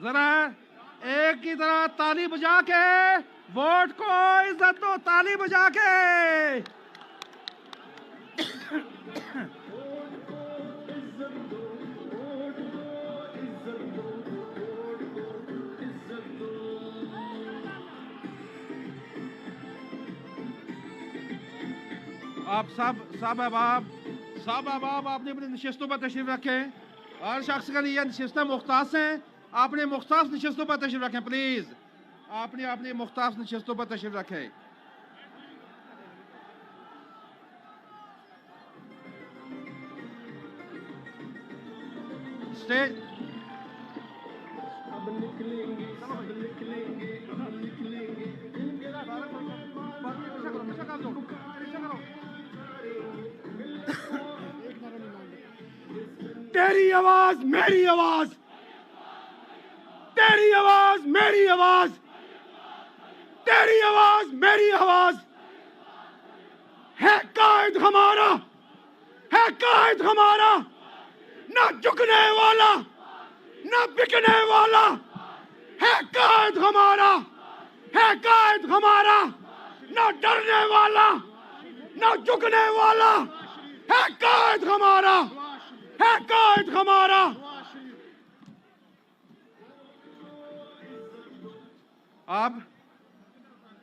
जरा एक की तरह ताली बजा के वोट को इज्जत दो, ताली बजा के। आप सब अहबाब आपने अपनी नशिस्तों पर तशरीफ रखें। हर शख्स के लिए नशिस्तें मुख्तास हैं, आपने मुख्तास नशिस्तों पर तशरीफ रखें प्लीज। आपने अपनी मुख्तास नशिस्तों पर तशरीफ रखें। स्टेज तेरी आवाज मेरी आवाज, तेरी आवाज मेरी आवाज, तेरी आवाज मेरी आवाज। है कायद हमारा, है कायद हमारा, ना झुकने वाला ना बिकने वाला। है कायद हमारा, है कायद हमारा, ना डरने वाला ना झुकने वाला। है कायद हमारा, है कायद हमारा। अब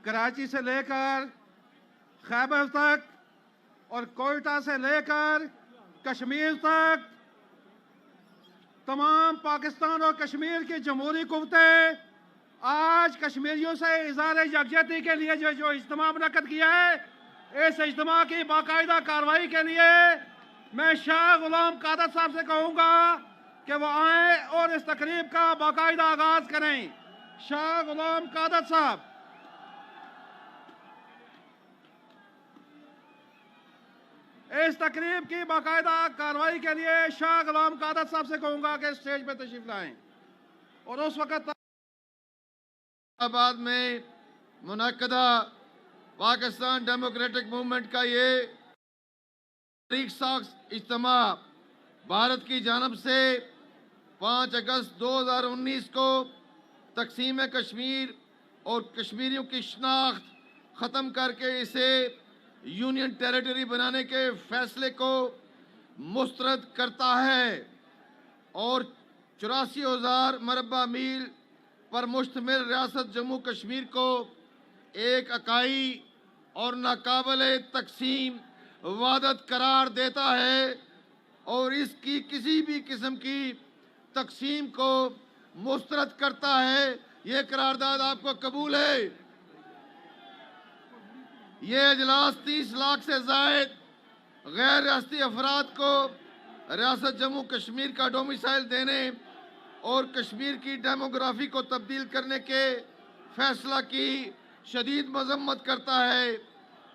कराची से लेकर खैबर तक और कोयटा से लेकर कश्मीर तक तमाम पाकिस्तान और कश्मीर की जमहूरी कुव्वतें आज कश्मीरियों से इज़हार यकजहती के लिए जो इज्तिमा मुनक्कद किया है, इस इज्तिमा की बाकायदा कार्रवाई के लिए मैं शाह गुलाम कादर साहब से कहूँगा कि वो आए और इस तकरीब का बाकायदा आगाज करें। शाह गुलाम कादर साहब। इस तकरीब की बाकायदा कार्रवाई के लिए शाह गुलाम कादर साहब से कहूँगा कि स्टेज पर तशरीफ लाएं। और उस वक्त इस्लामाबाद में मुनक्कदा पाकिस्तान डेमोक्रेटिक मूवमेंट का ये तारीख साख्स इज्तिमा भारत की जानब से 5 अगस्त 2019 को तकसीम कश्मीर और कश्मीरियों की शनाख्त ख़त्म करके इसे यूनियन टेरिटरी बनाने के फैसले को मुस्तरद करता है और 84,000 मरबा मील पर मुश्तमिल रियासत जम्मू कश्मीर को एक इकाई और नाकाबिले तकसीम वादत करार देता है और इसकी किसी भी किस्म की तकसीम को मुस्तरद करता है। ये करारदाद आपको कबूल है? ये अजलास 30 लाख से जायद गैर रियासती अफराद को रियासत जम्मू कश्मीर का डोमिसाइल देने और कश्मीर की डेमोग्राफी को तब्दील करने के फैसला की शदीद मजम्मत करता है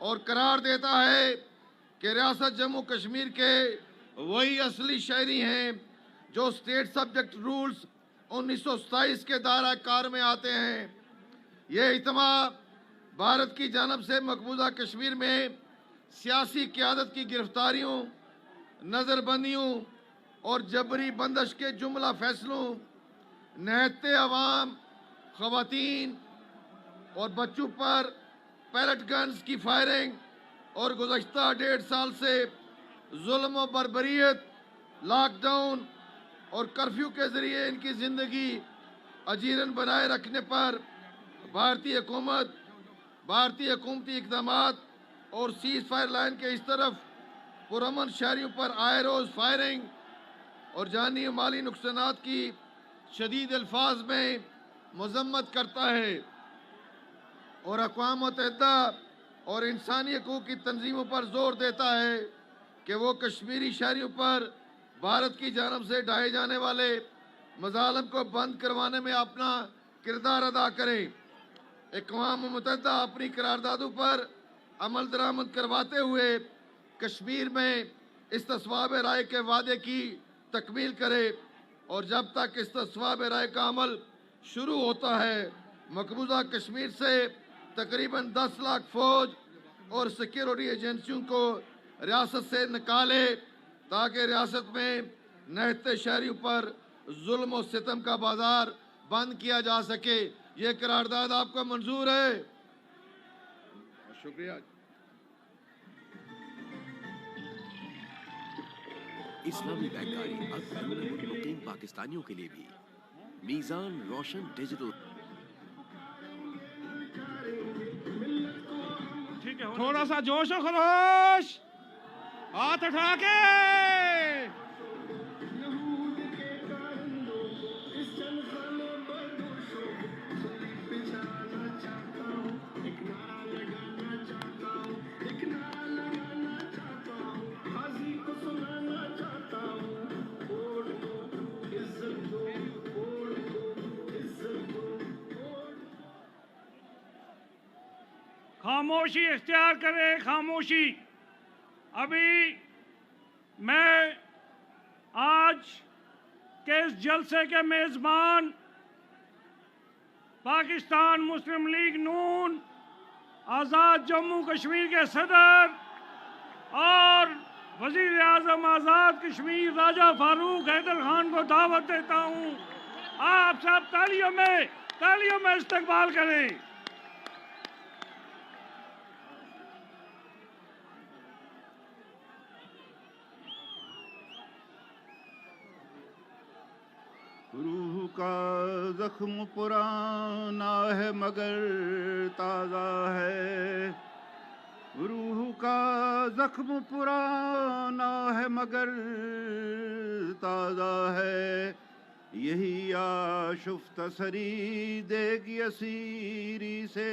और करार देता है कि रियासत जम्मू कश्मीर के वही असली शहरी हैं जो स्टेट सब्जेक्ट रूल्स 1927 के दायरा कार में आते हैं। ये इज्तिमा भारत की जानब से मकबूजा कश्मीर में सियासी क़यादत की गिरफ्तारियों, नज़रबंदियों और जबरी बंदिश के जुमला फैसलों, निहत्ते अवाम, ख़वातीन और बच्चों पर पैलेट गन्स की फायरिंग और गुज़श्ता 1.5 साल से जुल्म और बर्बरियत, लॉकडाउन और कर्फ्यू के ज़रिए इनकी ज़िंदगी अजीरन बनाए रखने पर भारतीय हुकूमत, भारतीय हुकूमती इक़दामात और सीज़ फायर लाइन के इस तरफ पुरअमन शहरियों पर आए रोज़ फायरिंग और जानी और माली नुकसानात की शदीद अल्फाज में मजम्मत करता है और अक़वाम मुत्तहिदा और इंसानी हकूक़ की तंजीमों पर जोर देता है कि वो कश्मीरी शहरियों पर भारत की जानब से ढाए जाने वाले मज़ालिम को बंद करवाने में अपना किरदार अदा करें। अक़वाम मुत्तहिदा अपनी करारदादों पर अमल दरामद करवाते हुए कश्मीर में इस्तिस्वाब राय के वादे की तकमील करे और जब तक इस्तिस्वाब राय का अमल शुरू होता है मकबूजा कश्मीर से तकरीबन 10 लाख फौज और सिक्योरिटी एजेंसियों को रियासत से निकाले ताकि रियासत में निहत्ते शहरियों पर जुल्म और सितम का बाजार बंद किया जा सके। ये करारदाद आपको मंजूर है? शुक्रिया। इस्लामी बैंककारी अब गन्ना मुकीम पाकिस्तानियों के लिए भी। मीजान रोशन डिजिटल। थोड़ा सा जोश और खरोश, हाथ उठा के। खामोशी इख्तियार करें, खामोशी। अभी मैं आज के इस जलसे के मेज़बान पाकिस्तान मुस्लिम लीग नून, आज़ाद जम्मू कश्मीर के सदर और वज़ीर आज़म आज़ाद कश्मीर राजा फारूक हैदर खान को दावत देता हूँ। आप सब तालियों में इस्तकबाल करें। रूह का जख्म पुराना है मगर ताज़ा है। रूह का जख्म पुराना है मगर ताज़ा है। यही आशुफ्त सरी देगी असीरी से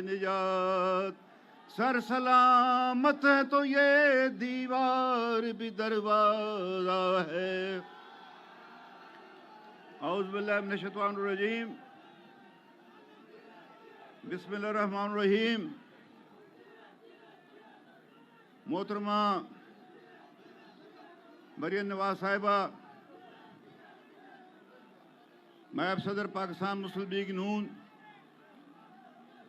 निजात। सर सलामत है तो ये दीवार भी दरवाज़ा है। औज़ु बिल्लाहि मिनश शैतानिर रजीम। बिस्मिल्लाहिर्रहमानिर्रहीम। मोहतरमा मरियम नवाज साहिबा, नायब सदर पाकिस्तान मुस्लिम लीग नून,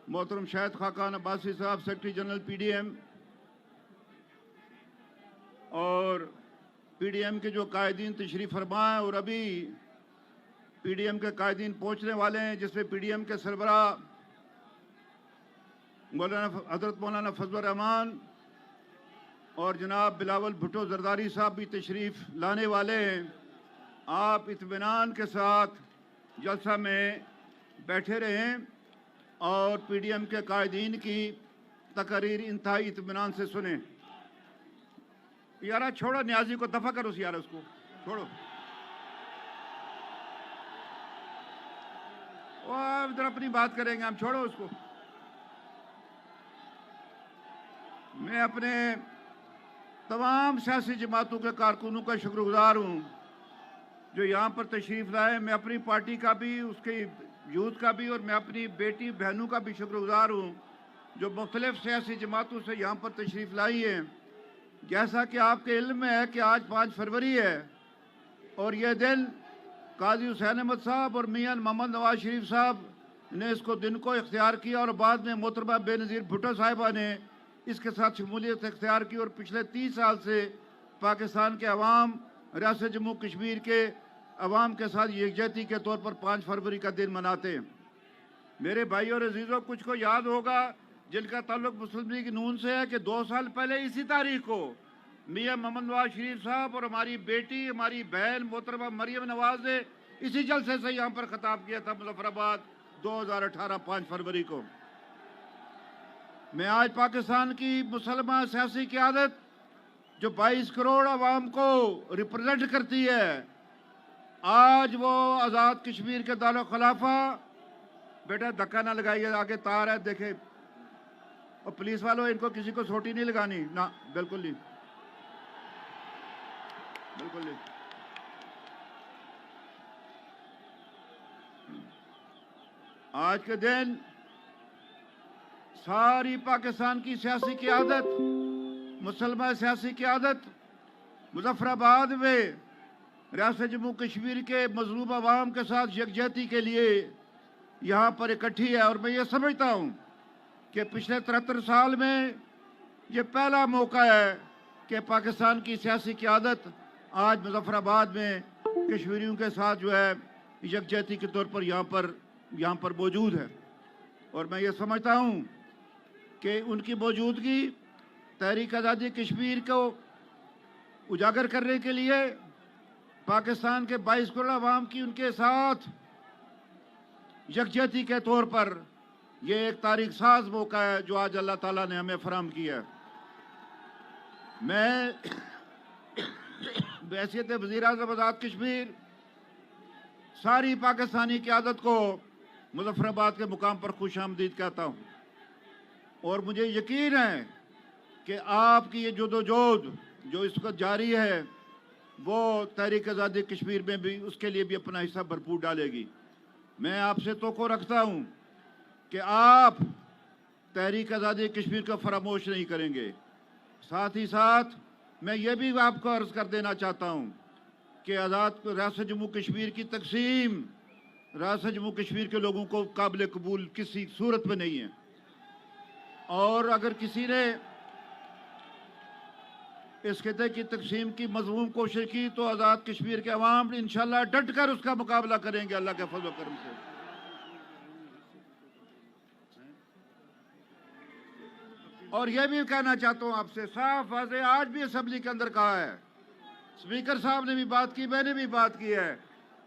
मोहतरम शाहिद खाकान अब्बासी साहब, सेक्रेटरी जनरल PDM, और PDM के जो कायदीन तशरीफ़ फरमा है और अभी PDM के कायदीन पहुँचने वाले हैं, जिसमें PDM के सरबरा हज़रत मौलाना फजल रहमान और जनाब बिलावल भुट्टो जरदारी साहब भी तशरीफ़ लाने वाले हैं। आप इत्मीनान के साथ जलसा में बैठे रहें और PDM के कायदीन की तकरीर इंतहाई इत्मीनान से सुने। यारा छोड़ो, न्याजी को दफ़ा करो, यार उसको छोड़ो। और इधर अपनी बात करेंगे हम, छोड़ो उसको। मैं अपने तमाम सियासी जमातों के कारकुनों का शुक्रगुजार हूँ जो यहाँ पर तशरीफ़ लाए। मैं अपनी पार्टी का भी, उसके यूथ का भी, और मैं अपनी बेटी बहनों का भी शुक्रगुजार हूँ जो मुख्तलिफ़ सियासी जमातों से यहाँ पर तशरीफ़ लाई है। जैसा कि आपके इल्म में है कि आज 5 फरवरी है और यह दिन काजी हुसैन अहमद साहब और मियां मोहम्मद नवाज शरीफ साहब ने इसको दिन को इख्तियार किया और बाद में मोहतरमा बेनज़ीर भुट्टो साहिबा ने इसके साथ शमूलियत इख्तियार की और पिछले 30 साल से पाकिस्तान के अवाम, रियासत जम्मू कश्मीर के अवाम के साथ यकजहती के तौर पर 5 फरवरी का दिन मनाते हैं। मेरे भाई और अजीज़ों, कुछ को याद होगा जिनका ताल्लुक मुस्लिम लीग नून से है कि 2 साल पहले इसी तारीख को मियां मोहम्मद नवाज शरीफ साहब और हमारी बेटी, हमारी बहन मोहतरमा मरियम नवाज ने इसी जलसे से यहाँ पर खिताब किया था, मुजफ्फराबाद, 2018 5 फरवरी को। मैं आज पाकिस्तान की मुसलमान सियासी क़यादत जो 22 करोड़ आवाम को रिप्रेजेंट करती है, आज वो आज़ाद कश्मीर के दारो खिलाफा, बेटा धक्का ना लगाइए, आगे तार है देखे, और पुलिस वालों इनको किसी को सोटी नहीं लगानी ना, बिल्कुल नहीं, बिल्कुल नहीं। आज के दिन सारी पाकिस्तान की सियासी क़यादत, मुसलमान सियासी क़यादत मुजफ्फराबाद में रियासत जम्मू कश्मीर के मजलूम आवाम के साथ यकजहती के लिए यहाँ पर इकट्ठी है। और मैं ये समझता हूँ कि पिछले 73 साल में ये पहला मौका है कि पाकिस्तान की सियासी क़यादत आज मुजफ्फराबाद में कश्मीरियों के साथ जो है यकजहती के तौर पर यहाँ पर मौजूद है। और मैं ये समझता हूँ कि उनकी मौजूदगी तहरीक आज़ादी कश्मीर को उजागर करने के लिए पाकिस्तान के 22 करोड़ अवाम की उनके साथ यकजहती के तौर पर यह एक तारीख साज मौका है जो आज अल्लाह ताला ने हमें फराहम किया। मैं बहैसियत वज़ीर-ए-आज़म आज़ाद कश्मीर सारी पाकिस्तानी क़यादत को मुज़फ़्फ़राबाद के मुकाम पर खुश आमदीद कहता हूँ और मुझे यकीन है कि आपकी ये जदोजहद जो इस वक्त जारी है वो तहरीक आज़ादी कश्मीर में भी उसके लिए भी अपना हिस्सा भरपूर डालेगी। मैं आपसे तोक़ो रखता हूँ कि आप तहरीक आज़ादी कश्मीर को फरामोश नहीं करेंगे। साथ ही साथ मैं ये भी आपको अर्ज़ कर देना चाहता हूँ कि आज़ाद रियासत जम्मू कश्मीर की तकसीम रियासत जम्मू कश्मीर के लोगों को काबिल कबूल किसी सूरत में नहीं है और अगर किसी ने इस खिते की तकसीम की मज़मूम कोशिश की तो आज़ाद कश्मीर के अवाम इंशाअल्लाह डट कर उसका मुकाबला करेंगे अल्लाह के फज़ल व करम से। और यह भी कहना चाहता हूँ आपसे साफ वाज़े, आज भी असम्बली के अंदर कहा है, स्पीकर साहब ने भी बात की, मैंने भी बात की है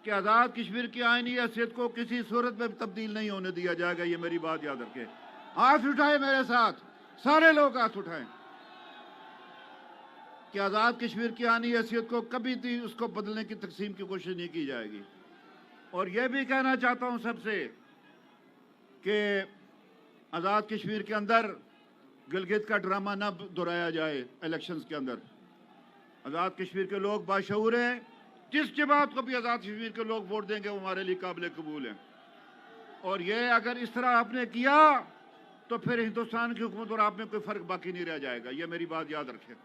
कि आज़ाद कश्मीर की आईनी हैसियत को किसी सूरत में तब्दील नहीं होने दिया जाएगा। ये मेरी बात याद रखें। हाथ उठाए मेरे साथ, सारे लोग हाथ उठाएं कि आज़ाद कश्मीर की आईनी हैसियत को कभी भी उसको बदलने की तकसीम की कोशिश नहीं की जाएगी। और यह भी कहना चाहता हूँ सबसे कि आज़ाद कश्मीर के अंदर गिलगित का ड्रामा न दोहराया जाए। इलेक्शंस के अंदर आज़ाद कश्मीर के लोग बाशऊर हैं, जिस जमात को भी आज़ाद कश्मीर के लोग वोट देंगे वो हमारे लिए काबिल कबूल है। और ये अगर इस तरह आपने किया तो फिर हिंदुस्तान की हुकूमत और आप में कोई फ़र्क बाकी नहीं रह जाएगा। ये मेरी बात याद रखें।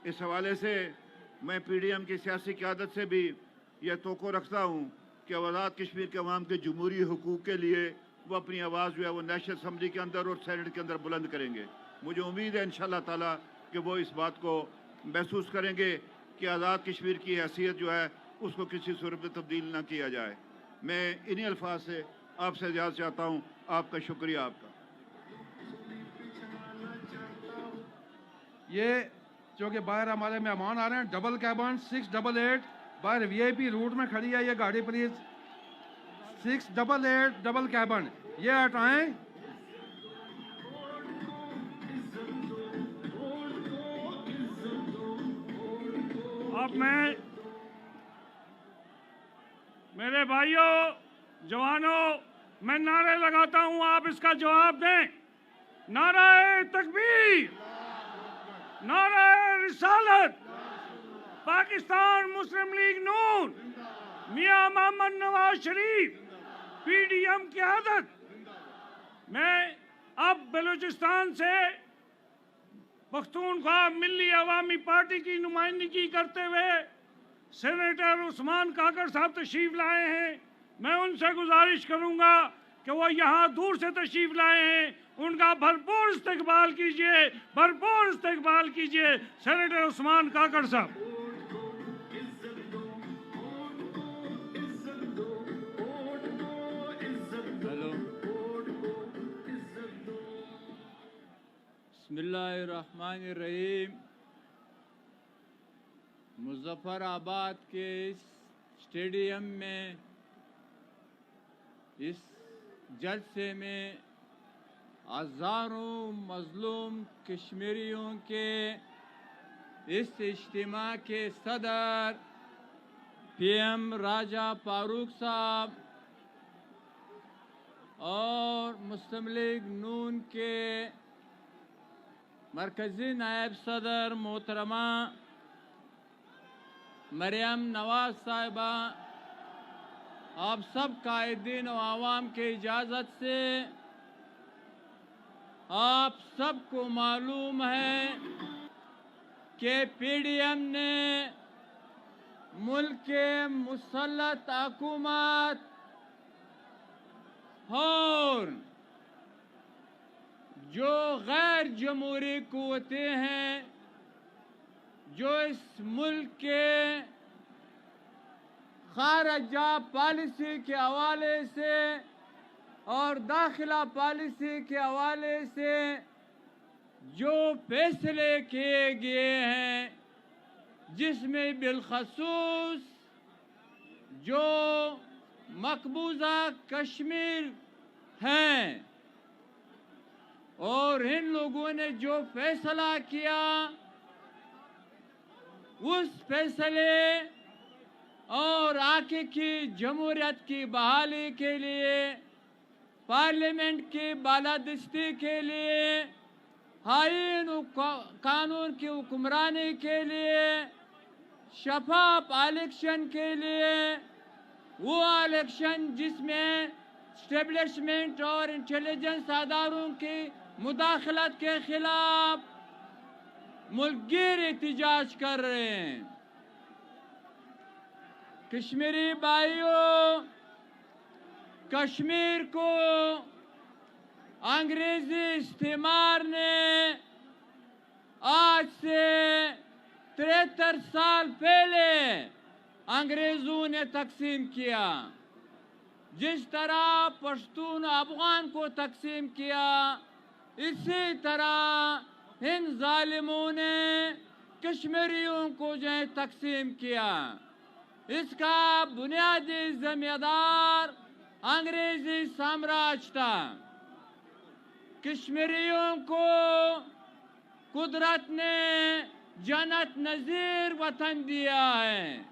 इस हवाले से मैं PDM की सियासी क़यादत से भी यह तोक़ो रखता हूँ कि आज़ाद कश्मीर के अवाम के जमहूरी हुकूक़ के लिए वो अपनी आवाज़ जो है वो नेशनल असम्बली के अंदर और सेनेट के अंदर बुलंद करेंगे। मुझे उम्मीद है इंशाअल्लाह ताला कि वो इस बात को महसूस करेंगे कि आज़ाद कश्मीर की हैसियत जो है उसको किसी सूरत में तब्दील ना किया जाए। मैं इन्हीं अल्फाज से आपसे इजाज़त चाहता हूँ। आपका शुक्रिया। आपका ये जो कि बाहर हमारे मेहमान आ रहे हैं, डबल कैबन 688 बाहर VIP रूट में खड़ी है ये गाड़ी, प्लीज़ 688 डबल कैबन ये हटाएं। अब मैं मेरे भाइयों जवानों मैं नारे लगाता हूं, आप इसका जवाब दें। नारे तकबीर, नारे रिसालत, पाकिस्तान मुस्लिम लीग नून, मियां मोहम्मद नवाज शरीफ, PDM की आदत। मैं अब बलूचिस्तान से पख्तूनख्वा मिल्ली अवामी पार्टी की नुमाइंदगी करते हुए सेनेटर उस्मान काकड़ साहब तशरीफ लाए हैं। मैं उनसे गुजारिश करूंगा कि वो यहाँ दूर से तशरीफ लाए हैं, उनका भरपूर इस्तकबाल कीजिए, भरपूर इस्तकबाल कीजिए। सेनेटर उस्मान काकड़ साहब। हेलो, बिस्मिल्लाहिर्रहमानिर्रहीम। मुज़फ़्फ़राबाद के इस स्टेडियम में इस जलसे में हज़ारों मज़लूम कश्मीरियों के इस इज्तिमा के सदर PM राजा फारूक साहब और मुस्लिम लीग नून के मरकज़ी नायब सदर मोहतरमा मरियम नवाज साहिबा, आप सब कायदीन और आवाम के इजाज़त से आप सबको मालूम है कि PDM ने मुल्क के मुसल्लत हुकूमत और जो गैर जमहूरी कुव्वतें हैं जो इस मुल्क के खारजा पॉलिसी के हवाले से और दाखिला पॉलिसी के हवाले से जो फैसले किए गए हैं, जिसमें बिलखसूस जो मकबूजा कश्मीर हैं और इन लोगों ने जो फैसला किया, उस फैसले और आगे की जमहूरियत की बहाली के लिए, पार्लियामेंट की बालादस्ती के लिए, आईन कानून की हुक्मरानी के लिए, शफाफ इलेक्शन के लिए, वो इलेक्शन जिसमें स्टेब्लिशमेंट और इंटेलिजेंस अदारों की मुदाखलत के खिलाफ मुल्कगीर एहतजाज कर रहे हैं। कश्मीरी भाइयों, कश्मीर को अंग्रेजी इस्तेमार ने आज से 73 साल पहले अंग्रेजों ने तकसीम किया। जिस तरह पश्तून अफगान को तकसीम किया, इसी तरह इन जालिमों ने कश्मीरियों को जो है तकसीम किया। इसका बुनियादी जिम्मेदार अंग्रेजी साम्राज्य था। कश्मीरियों को कुदरत ने जन्नत नज़ीर वतन दिया है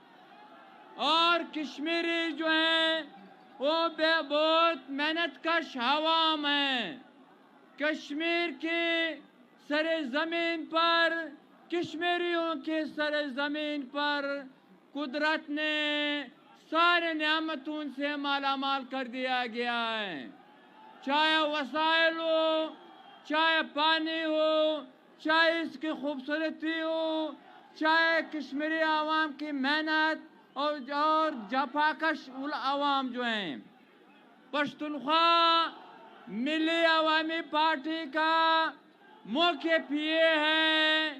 और कश्मीरी जो है वो बहुत मेहनत कश अवाम है। कश्मीर की सरे ज़मीन पर, कश्मीरियों के सरे ज़मीन पर कुदरत ने सारे नियामतों से मालामाल कर दिया गया है। चाहे वसाइल हो, चाहे पानी हो, चाहे इसकी खूबसूरती हो, चाहे कश्मीरी आवाम की मेहनत और जफाकश आवाम जो हैं। पश्तूनख्वा मिली अवामी पार्टी का मौक़िफ़ ये है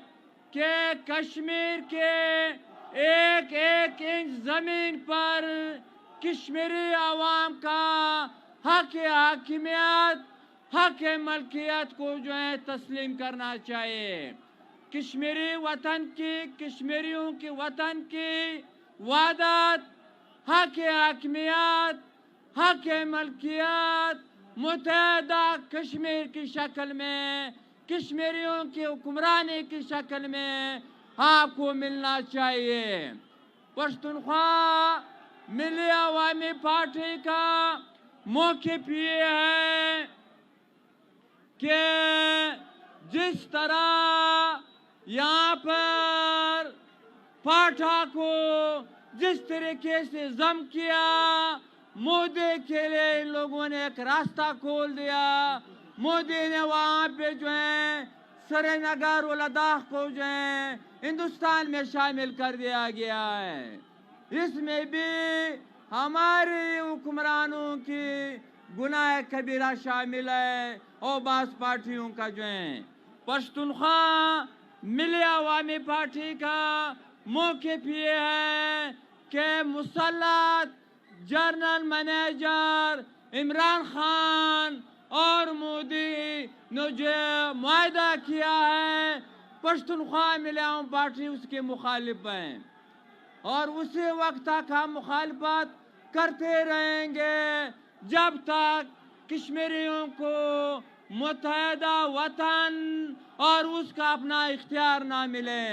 कि कश्मीर के एक एक इंच ज़मीन पर कश्मीरी आवाम का हक हाकिमियत, हक मलकियत को जो है तस्लीम करना चाहिए। कश्मीरी वतन की, कश्मीरियों के वतन की वादत, हक हाकिमियत, हक मलकियत मुत्तहदा कश्मीर की शक्ल में, कश्मीरियों की हुक्मरानी की शक्ल में आपको मिलना चाहिए। पश्तूनख्वा मिली अवामी पार्टी का मौक़िफ़ ये है कि जिस तरह यहाँ पर पाठा को जिस तरीके से जम किया, मोदी के लिए इन लोगों ने एक रास्ता खोल दिया। मोदी ने वहाँ पे जो है श्रीनगर और लद्दाख को जो है हिंदुस्तान में शामिल कर दिया गया है। इसमें भी हमारे हुक्मरानों की गुनाह कबीरा शामिल है और बास पार्टियों का जो है। पश्तूनख्वा मिली अवामी पार्टी का मौक़िफ़ ये है कि मुसल्लत जनरल मैनेजर इमरान खान और मोदी ने जो मुआहदा किया है, पश्तूनख्वा मिली अवामी पार्टी उसके मुखालिफ हैं और उसी वक्त तक हम मुखालफत करते रहेंगे जब तक कश्मीरियों को मुत्तहदा वतन और उसका अपना इख्तियार ना मिले।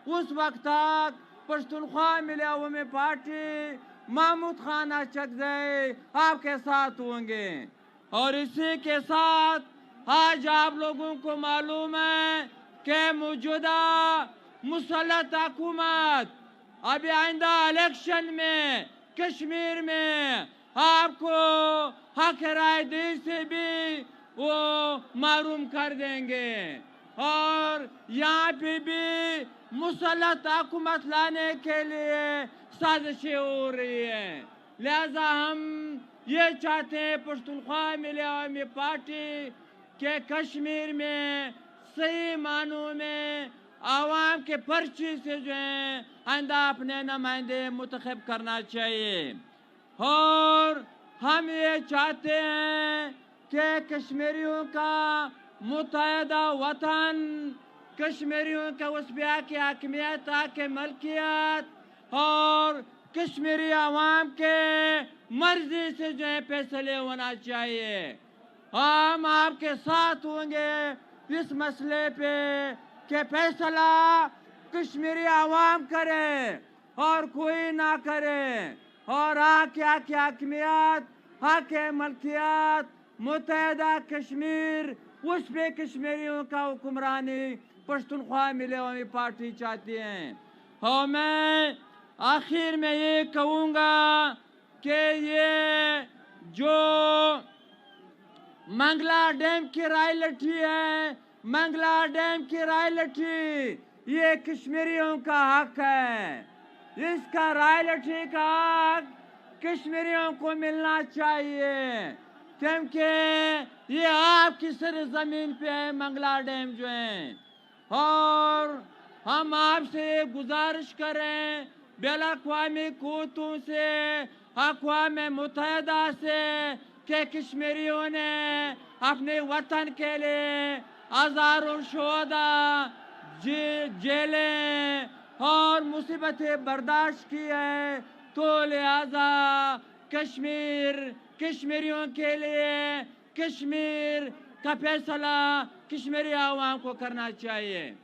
उस वक्त तक पश्तूनख्वा मिली अवामी पार्टी महमूद खान अचकज़ई आपके साथ होंगे। और इसी के साथ आज आप लोगों को मालूम है कि मौजूदा मुसल्लत हुकूमत अभी आइंदा इलेक्शन में कश्मीर में आपको हक राय दे से भी वो महरूम कर देंगे और यहाँ पे भी मुसल्लत हुकूमत लाने के लिए साजिशें हो रही हैं। लिहाजा हम ये चाहते हैं पश्तूनख्वा मिली अवामी पार्टी के कश्मीर में सही मानों में आवाम के पर्ची से जो है आइंदा अपने नुमाइंदे मुंतखब करना चाहिए। और हम ये चाहते हैं कि कश्मीरियों का मुत्तहदा वतन, कश्मीरियों का उस पे आके हकमियत, आके मलकियत और कश्मीरी आवाम के मर्जी से जो है फैसले होना चाहिए। हम आपके साथ होंगे इस मसले पे कि फैसला कश्मीरी आवाम करे और कोई ना करे, और आके हकमियत, आके मलकियत, मुत्तहदा कश्मीर, उस पे कश्मीरियों का हुक्मरानी पश्तूनख्वा मिलेवी पार्टी चाहती हैं। और मैं आखिर में ये कहूँगा कि ये जो मंगला डैम की रायलटी है, मंगला डैम की रायलटी ये कश्मीरियों का हक है। इसका रायलटी का हक कश्मीरियों को मिलना चाहिए, क्योंकि ये आपकी सरजमीन पे है मंगला डैम जो है। और हम आपसे गुजारिश करें बैन-अक़वामी क़ुव्वतों से, अक़वाम मुत्तहदा से, कि कश्मीरियों ने अपने वतन के लिए हज़ारों शुहदा, जेलें और मुसीबतें बर्दाश्त की है, तो लिहाजा कश्मीरियों के लिए कश्मीर का फैसला कश्मीरी आवाम को करना चाहिए।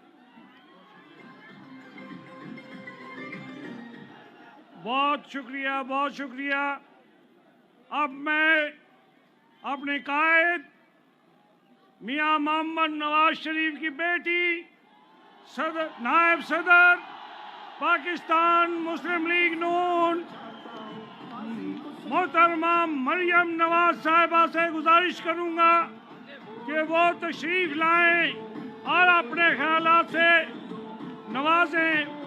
बहुत शुक्रिया, बहुत शुक्रिया। अब मैं अपने कायद मियां मोहम्मद नवाज शरीफ की बेटी नायब सदर पाकिस्तान मुस्लिम लीग नून मोहतरमा मरियम नवाज साहिबा से गुजारिश करूंगा कि वो तशरीफ लाएं और अपने ख्यालात से नवाजें।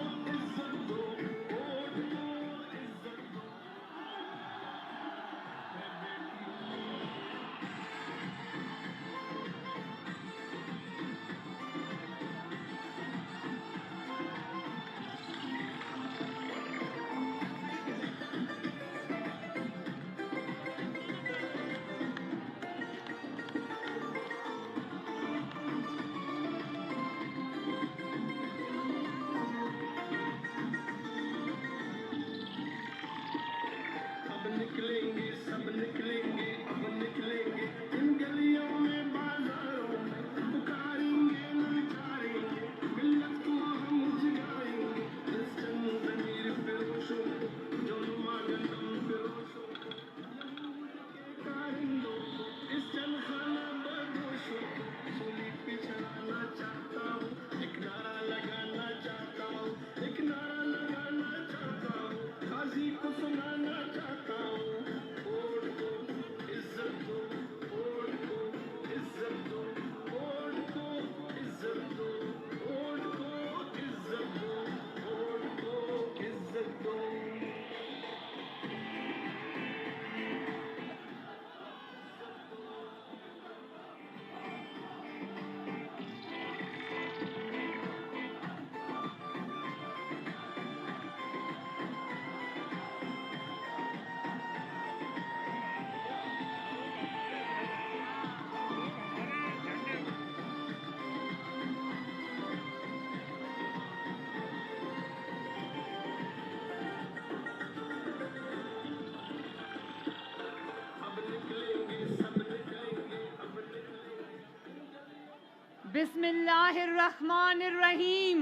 बिस्मिल्लाहिर्रहमानिर्रहीम।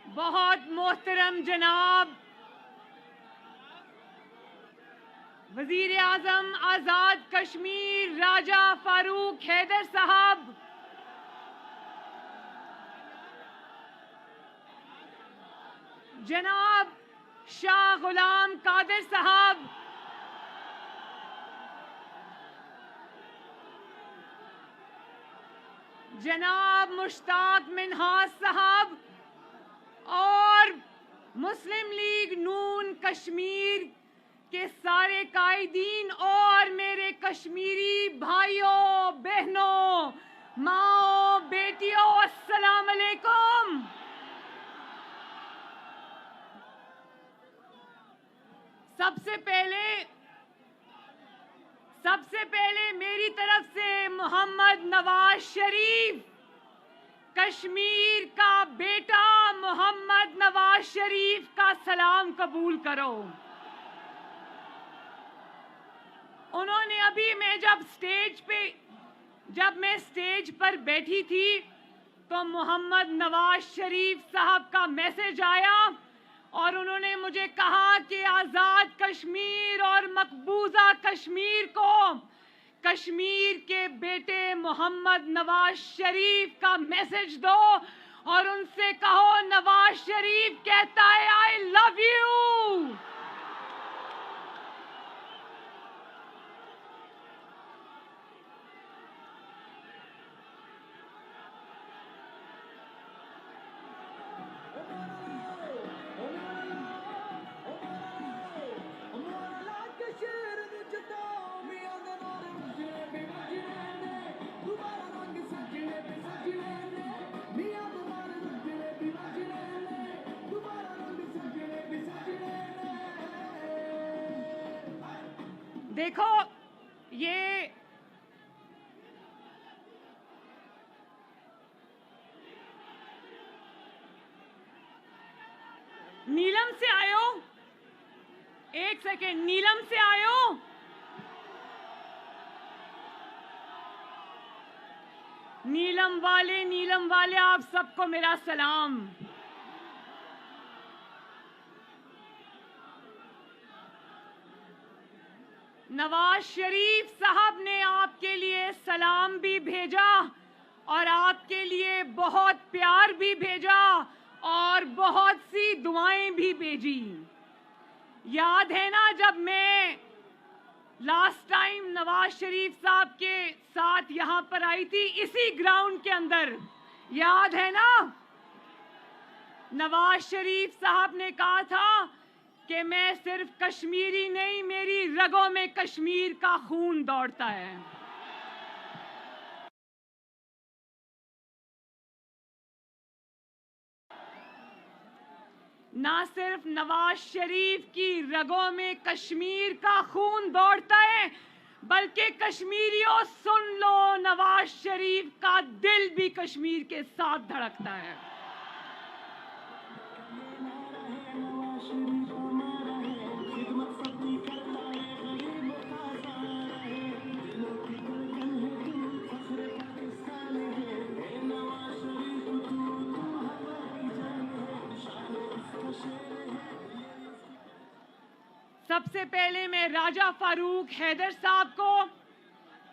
बहुत मोहतरम जनाब वजीर आजम आज़ाद कश्मीर राजा फारूक हैदर साहब, जनाब शाह गुलाम कादिर साहब, जनाब मुश्ताक मिन्हास साहब और मुस्लिम लीग नून कश्मीर के सारे कायदीन और मेरे कश्मीरी भाइयों बहनों माओ बेटियों अस्सलाम अलैकुम। सबसे पहले मेरी तरफ से मोहम्मद नवाज शरीफ, कश्मीर का बेटा मोहम्मद नवाज शरीफ का सलाम कबूल करो। उन्होंने अभी जब मैं स्टेज पर बैठी थी तो मोहम्मद नवाज शरीफ साहब का मैसेज आया और उन्होंने मुझे कहा कि आज़ाद कश्मीर और मकबूजा कश्मीर को कश्मीर के बेटे मोहम्मद नवाज शरीफ का मैसेज दो और उनसे कहो नवाज शरीफ कहता है आई लव यू। देखो ये नीलम से आयो, एक सेकेंड, नीलम से आयो। नीलम वाले आप सबको मेरा सलाम। नवाज शरीफ साहब ने आपके लिए सलाम भी भेजा और आपके लिए बहुत प्यार भी भेजा और बहुत सी दुआएं भी भेजी। याद है ना जब मैं लास्ट टाइम नवाज शरीफ साहब के साथ यहाँ पर आई थी इसी ग्राउंड के अंदर, याद है ना? नवाज शरीफ साहब ने कहा था कि मैं सिर्फ कश्मीरी नहीं, मेरी रगों में कश्मीर का खून दौड़ता है। ना सिर्फ नवाज शरीफ की रगों में कश्मीर का खून दौड़ता है, बल्कि कश्मीरियों सुन लो, नवाज शरीफ का दिल भी कश्मीर के साथ धड़कता है। सबसे पहले मैं राजा फारूक हैदर साहब को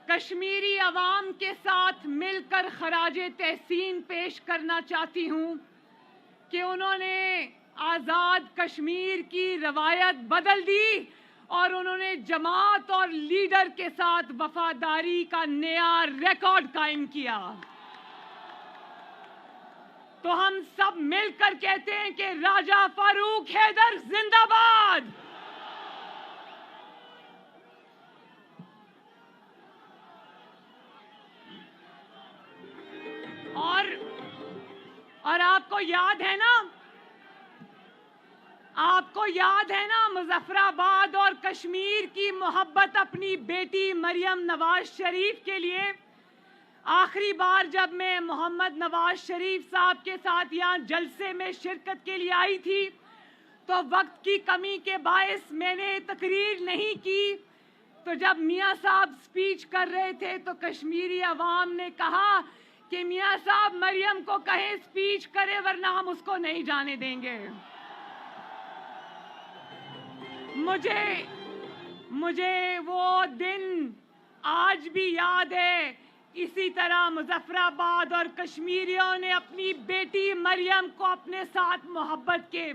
कश्मीरी अवाम के साथ मिलकर खराजे तहसीन पेश करना चाहती हूँ कि उन्होंने आज़ाद कश्मीर की रवायत बदल दी और उन्होंने जमात और लीडर के साथ वफादारी का नया रिकॉर्ड कायम किया। तो हम सब मिलकर कहते हैं कि राजा फारूक हैदर जिंदाबाद। और आपको याद है ना मुजफ्फराबाद और कश्मीर की मोहब्बत अपनी बेटी मरियम नवाज शरीफ के लिए। आखिरी बार जब मैं मोहम्मद नवाज शरीफ साहब के साथ यहाँ जलसे में शिरकत के लिए आई थी तो वक्त की कमी के बायस मैंने तकरीर नहीं की। तो जब मियाँ साहब स्पीच कर रहे थे तो कश्मीरी अवाम ने कहा कि मियाँ साहब मरियम को कहें स्पीच करे वरना हम उसको नहीं जाने देंगे। मुझे वो दिन आज भी याद है। इसी तरह मुजफ्फराबाद और कश्मीरियों ने अपनी बेटी मरियम को अपने साथ मोहब्बत के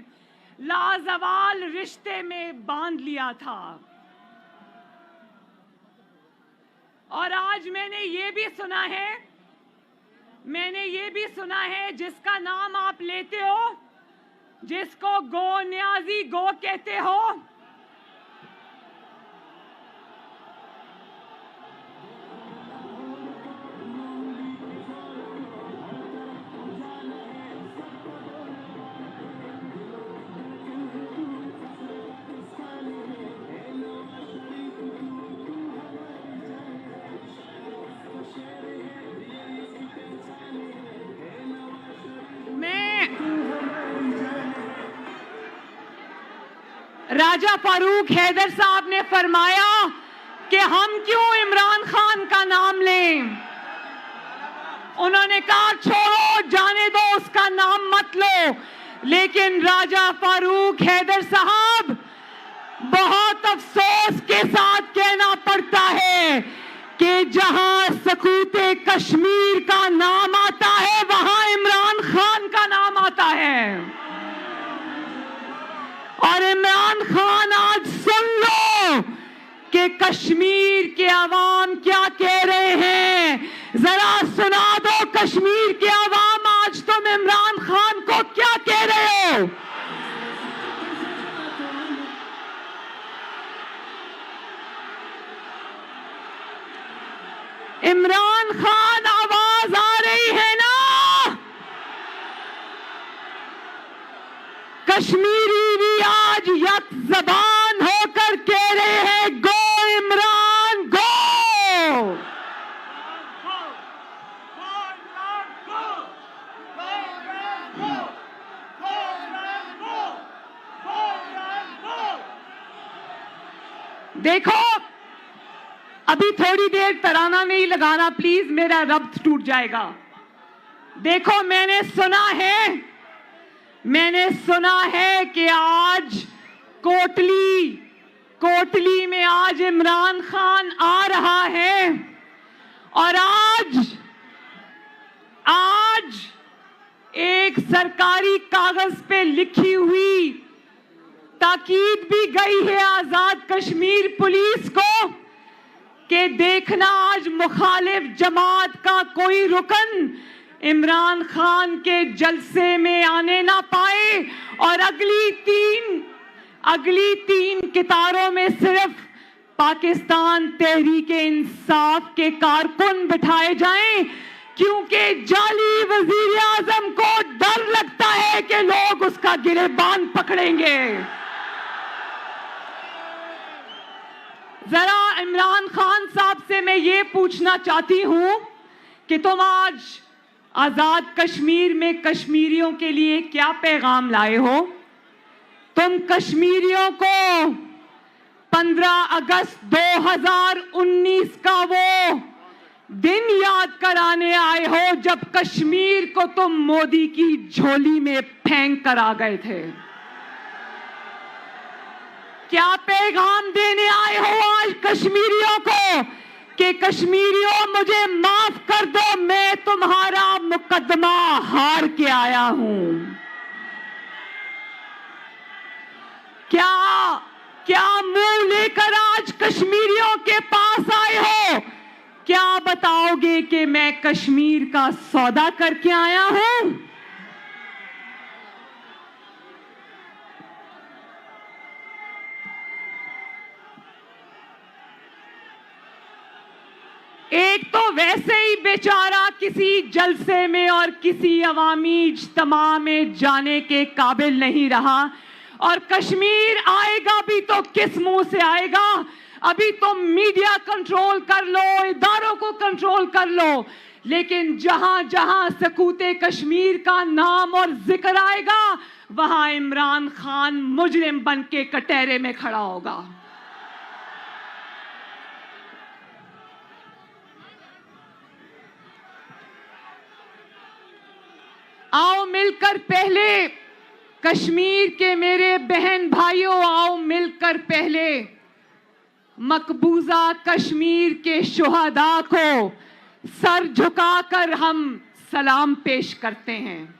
लाजवाल रिश्ते में बांध लिया था। और आज मैंने ये भी सुना है जिसका नाम आप लेते हो, जिसको गो न्याजी गो कहते हो, राजा फारूक हैदर साहब ने फरमाया कि हम क्यों इमरान खान का नाम लें। उन्होंने कहा छोड़ो, जाने दो, उसका नाम मत लो। लेकिन राजा फारूक हैदर साहब, बहुत अफसोस के साथ कहना पड़ता है कि जहां सकूते कश्मीर का नाम आता है वहां इमरान खान का नाम आता है। और इमरान खान, आज सुन लो कि कश्मीर के अवाम क्या कह रहे हैं। जरा सुना दो कश्मीर के अवाम, आज तुम इमरान खान को क्या कह रहे हो। इमरान खान, आवाज आ रही है ना? कश्मीरी भी आज यक ज़बान होकर कह रहे हैं गो इमरान गो। देखो, अभी थोड़ी देर तराना नहीं लगाना प्लीज, मेरा रब्त टूट जाएगा। देखो, मैंने सुना है कि आज कोटली में आज इमरान खान आ रहा है और आज एक सरकारी कागज पे लिखी हुई ताकीद भी गई है आजाद कश्मीर पुलिस को कि देखना आज मुखालिफ जमात का कोई रुकन इमरान खान के जलसे में आने ना पाए और अगली तीन कितारों में सिर्फ पाकिस्तान तहरीक-ए-इंसाफ के कारकुन बिठाए जाएं, क्योंकि जाली वजीर आजम को डर लगता है कि लोग उसका गिरेबान पकड़ेंगे। जरा इमरान खान साहब से मैं ये पूछना चाहती हूं कि तुम आज आजाद कश्मीर में कश्मीरियों के लिए क्या पैगाम लाए हो। तुम कश्मीरियों को 15 अगस्त 2019 का वो दिन याद कराने आए हो जब कश्मीर को तुम मोदी की झोली में फेंक कर आ गए थे। क्या पैगाम देने आए हो आज कश्मीरियों को कि कश्मीरियों मुझे माफ कर दो, मैं तुम्हारा मुकदमा हार के आया हूं। क्या मुंह लेकर आज कश्मीरियों के पास आए हो? क्या बताओगे कि मैं कश्मीर का सौदा करके आया हूं? एक तो वैसे ही बेचारा किसी जलसे में और किसी अवामी इज्तिमा में जाने के काबिल नहीं रहा, और कश्मीर आएगा भी तो किस मुंह से आएगा। अभी तो मीडिया कंट्रोल कर लो, इदारों को कंट्रोल कर लो, लेकिन जहां जहां सकूते कश्मीर का नाम और जिक्र आएगा वहां इमरान खान मुजरिम बन के कटहरे में खड़ा होगा। आओ मिलकर पहले कश्मीर के मेरे बहन भाइयों, आओ मिलकर पहले मकबूजा कश्मीर के शुहदा को सर झुकाकर हम सलाम पेश करते हैं।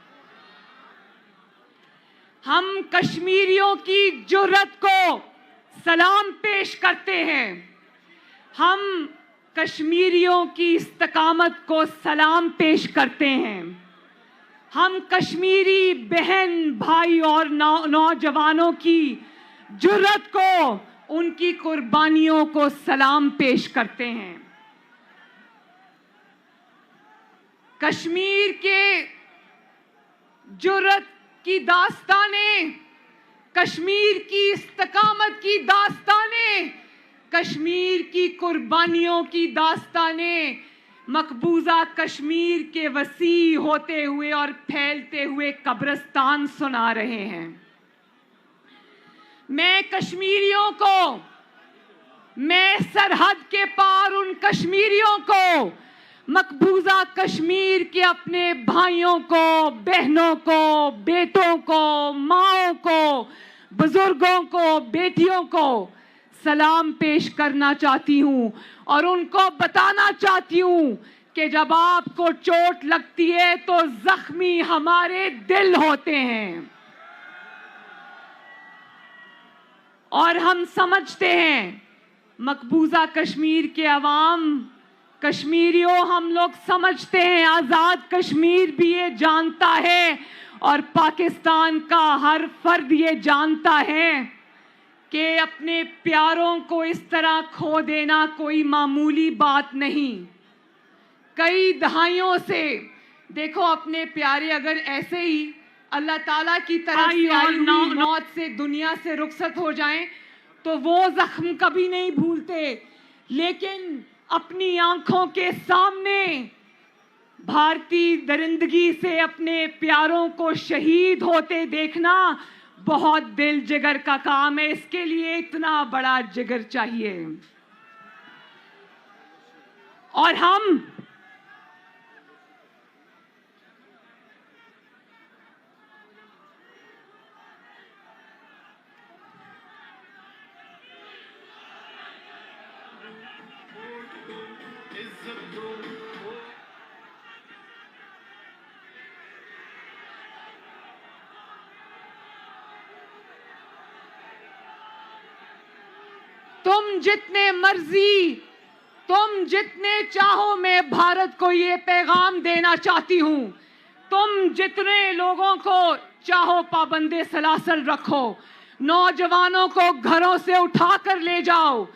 हम कश्मीरियों की जुर्रत को सलाम पेश करते हैं। हम कश्मीरियों की इस्तकामत को सलाम पेश करते हैं। हम कश्मीरी बहन भाई और नौजवानों की जुर्रत को, उनकी कुर्बानियों को सलाम पेश करते हैं। कश्मीर के जुर्रत की दास्तानें, कश्मीर की इस्तकामत की दास्तानें, कश्मीर की कुर्बानियों की दास्तानें मकबूजा कश्मीर के वसी होते हुए और फैलते हुए कब्रिस्तान सुना रहे हैं। मैं कश्मीरियों को, मैं सरहद के पार उन कश्मीरियों को, मकबूजा कश्मीर के अपने भाइयों को, बहनों को, बेटों को, माओं को, बुजुर्गों को, बेटियों को सलाम पेश करना चाहती हूं और उनको बताना चाहती हूं कि जब आपको चोट लगती है तो जख्मी हमारे दिल होते हैं और हम समझते हैं मकबूजा कश्मीर के अवाम, कश्मीरियों, हम लोग समझते हैं, आज़ाद कश्मीर भी ये जानता है और पाकिस्तान का हर फर्द ये जानता है कि अपने प्यारों को इस तरह खो देना कोई मामूली बात नहीं। कई दहाइयों से देखो अपने प्यारे अगर ऐसे ही अल्लाह ताला की तरफ से आई हुई मौत से दुनिया से रुखसत हो जाएं तो वो जख्म कभी नहीं भूलते, लेकिन अपनी आंखों के सामने भारतीय दरिंदगी से अपने प्यारों को शहीद होते देखना बहुत दिल जिगर का काम है। इसके लिए इतना बड़ा जिगर चाहिए और हम तुम जितने चाहो, मैं भारत को ये पैगाम देना चाहती हूं, तुम जितने लोगों को चाहो पाबंदे सलासल रखो, नौजवानों को घरों से उठाकर ले जाओ,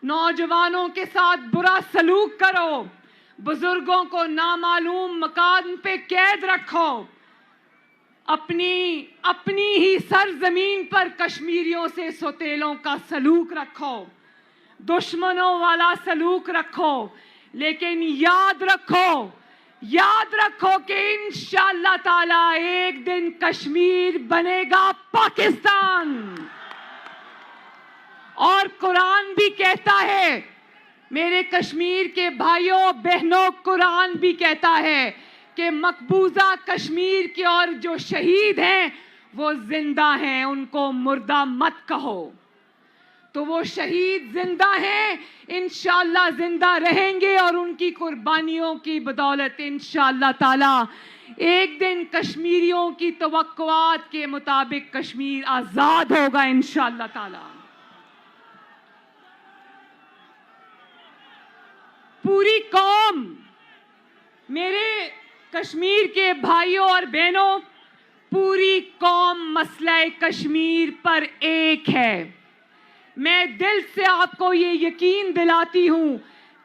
नौजवानों के साथ बुरा सलूक करो, बुजुर्गों को नामालूम मकान पे कैद रखो, अपनी ही सरजमीन पर कश्मीरियों से सौतेलों का सलूक रखो, दुश्मनों वाला सलूक रखो, लेकिन याद रखो कि इंशाअल्लाह ताला एक दिन कश्मीर बनेगा पाकिस्तान। और कुरान भी कहता है, मेरे कश्मीर के भाइयों बहनों, कुरान भी कहता है कि मकबूजा कश्मीर के और जो शहीद हैं वो जिंदा हैं, उनको मुर्दा मत कहो। तो वो शहीद जिंदा हैं, इंशाअल्लाह जिंदा रहेंगे और उनकी कुर्बानियों की बदौलत इंशाअल्लाह ताला एक दिन कश्मीरियों की तवक्कुआत के मुताबिक कश्मीर आजाद होगा इंशाअल्लाह ताला। पूरी कौम, मेरे कश्मीर के भाइयों और बहनों, पूरी कौम मसला कश्मीर पर एक है। मैं दिल से आपको ये यकीन दिलाती हूं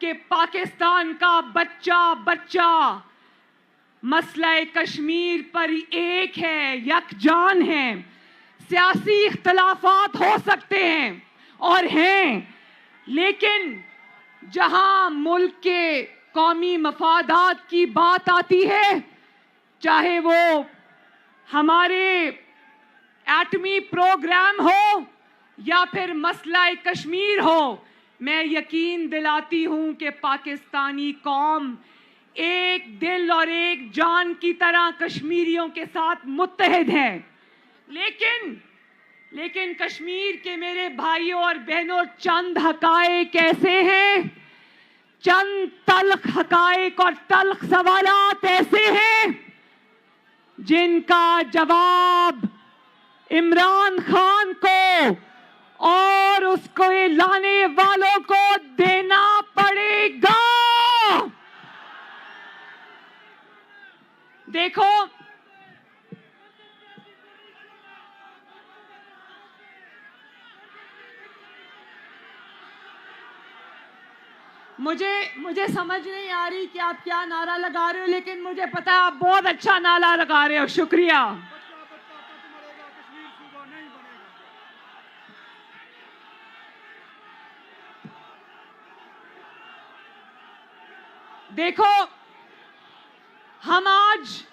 कि पाकिस्तान का बच्चा मसला कश्मीर पर एक है, यकजान है। सियासी इख्तलाफात हो सकते हैं और हैं, लेकिन जहां मुल्क के कौमी मफादात की बात आती है, चाहे वो हमारे एटमी प्रोग्राम हो या फिर मसला कश्मीर हो, मैं यकीन दिलाती हूं कि पाकिस्तानी कौम एक दिल और एक जान की तरह कश्मीरियों के साथ मुत्तहिद है। लेकिन कश्मीर के मेरे भाइयों और बहनों, चंद हकायक ऐसे हैं, चंद तल्ख हकायक और तल्ख सवालात ऐसे हैं जिनका जवाब इमरान खान को और उसको लाने वालों को देना पड़ेगा। देखो, मुझे समझ नहीं आ रही कि आप क्या नारा लगा रहे हो, लेकिन मुझे पता है आप बहुत अच्छा नारा लगा रहे हो। शुक्रिया। देखो, हम आज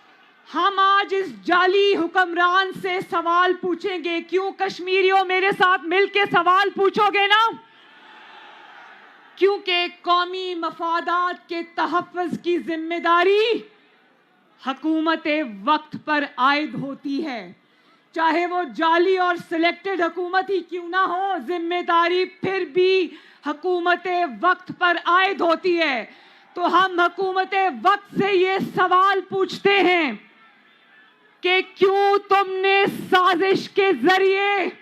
हम आज इस जाली हुक्मरान से सवाल पूछेंगे। क्यों कश्मीरियों, मेरे साथ मिलके सवाल पूछोगे ना? क्योंकि कौमी मफादात के तहफ़्फ़ुज़ की जिम्मेदारी हुकूमत वक्त पर आयद होती है, चाहे वो जाली और सिलेक्टेड हुकूमत ही क्यों ना हो, जिम्मेदारी फिर भी हुकूमत वक्त पर आयद होती है। तो हम हुकूमत वक्त से ये सवाल पूछते हैं कि क्यों तुमने साजिश के जरिए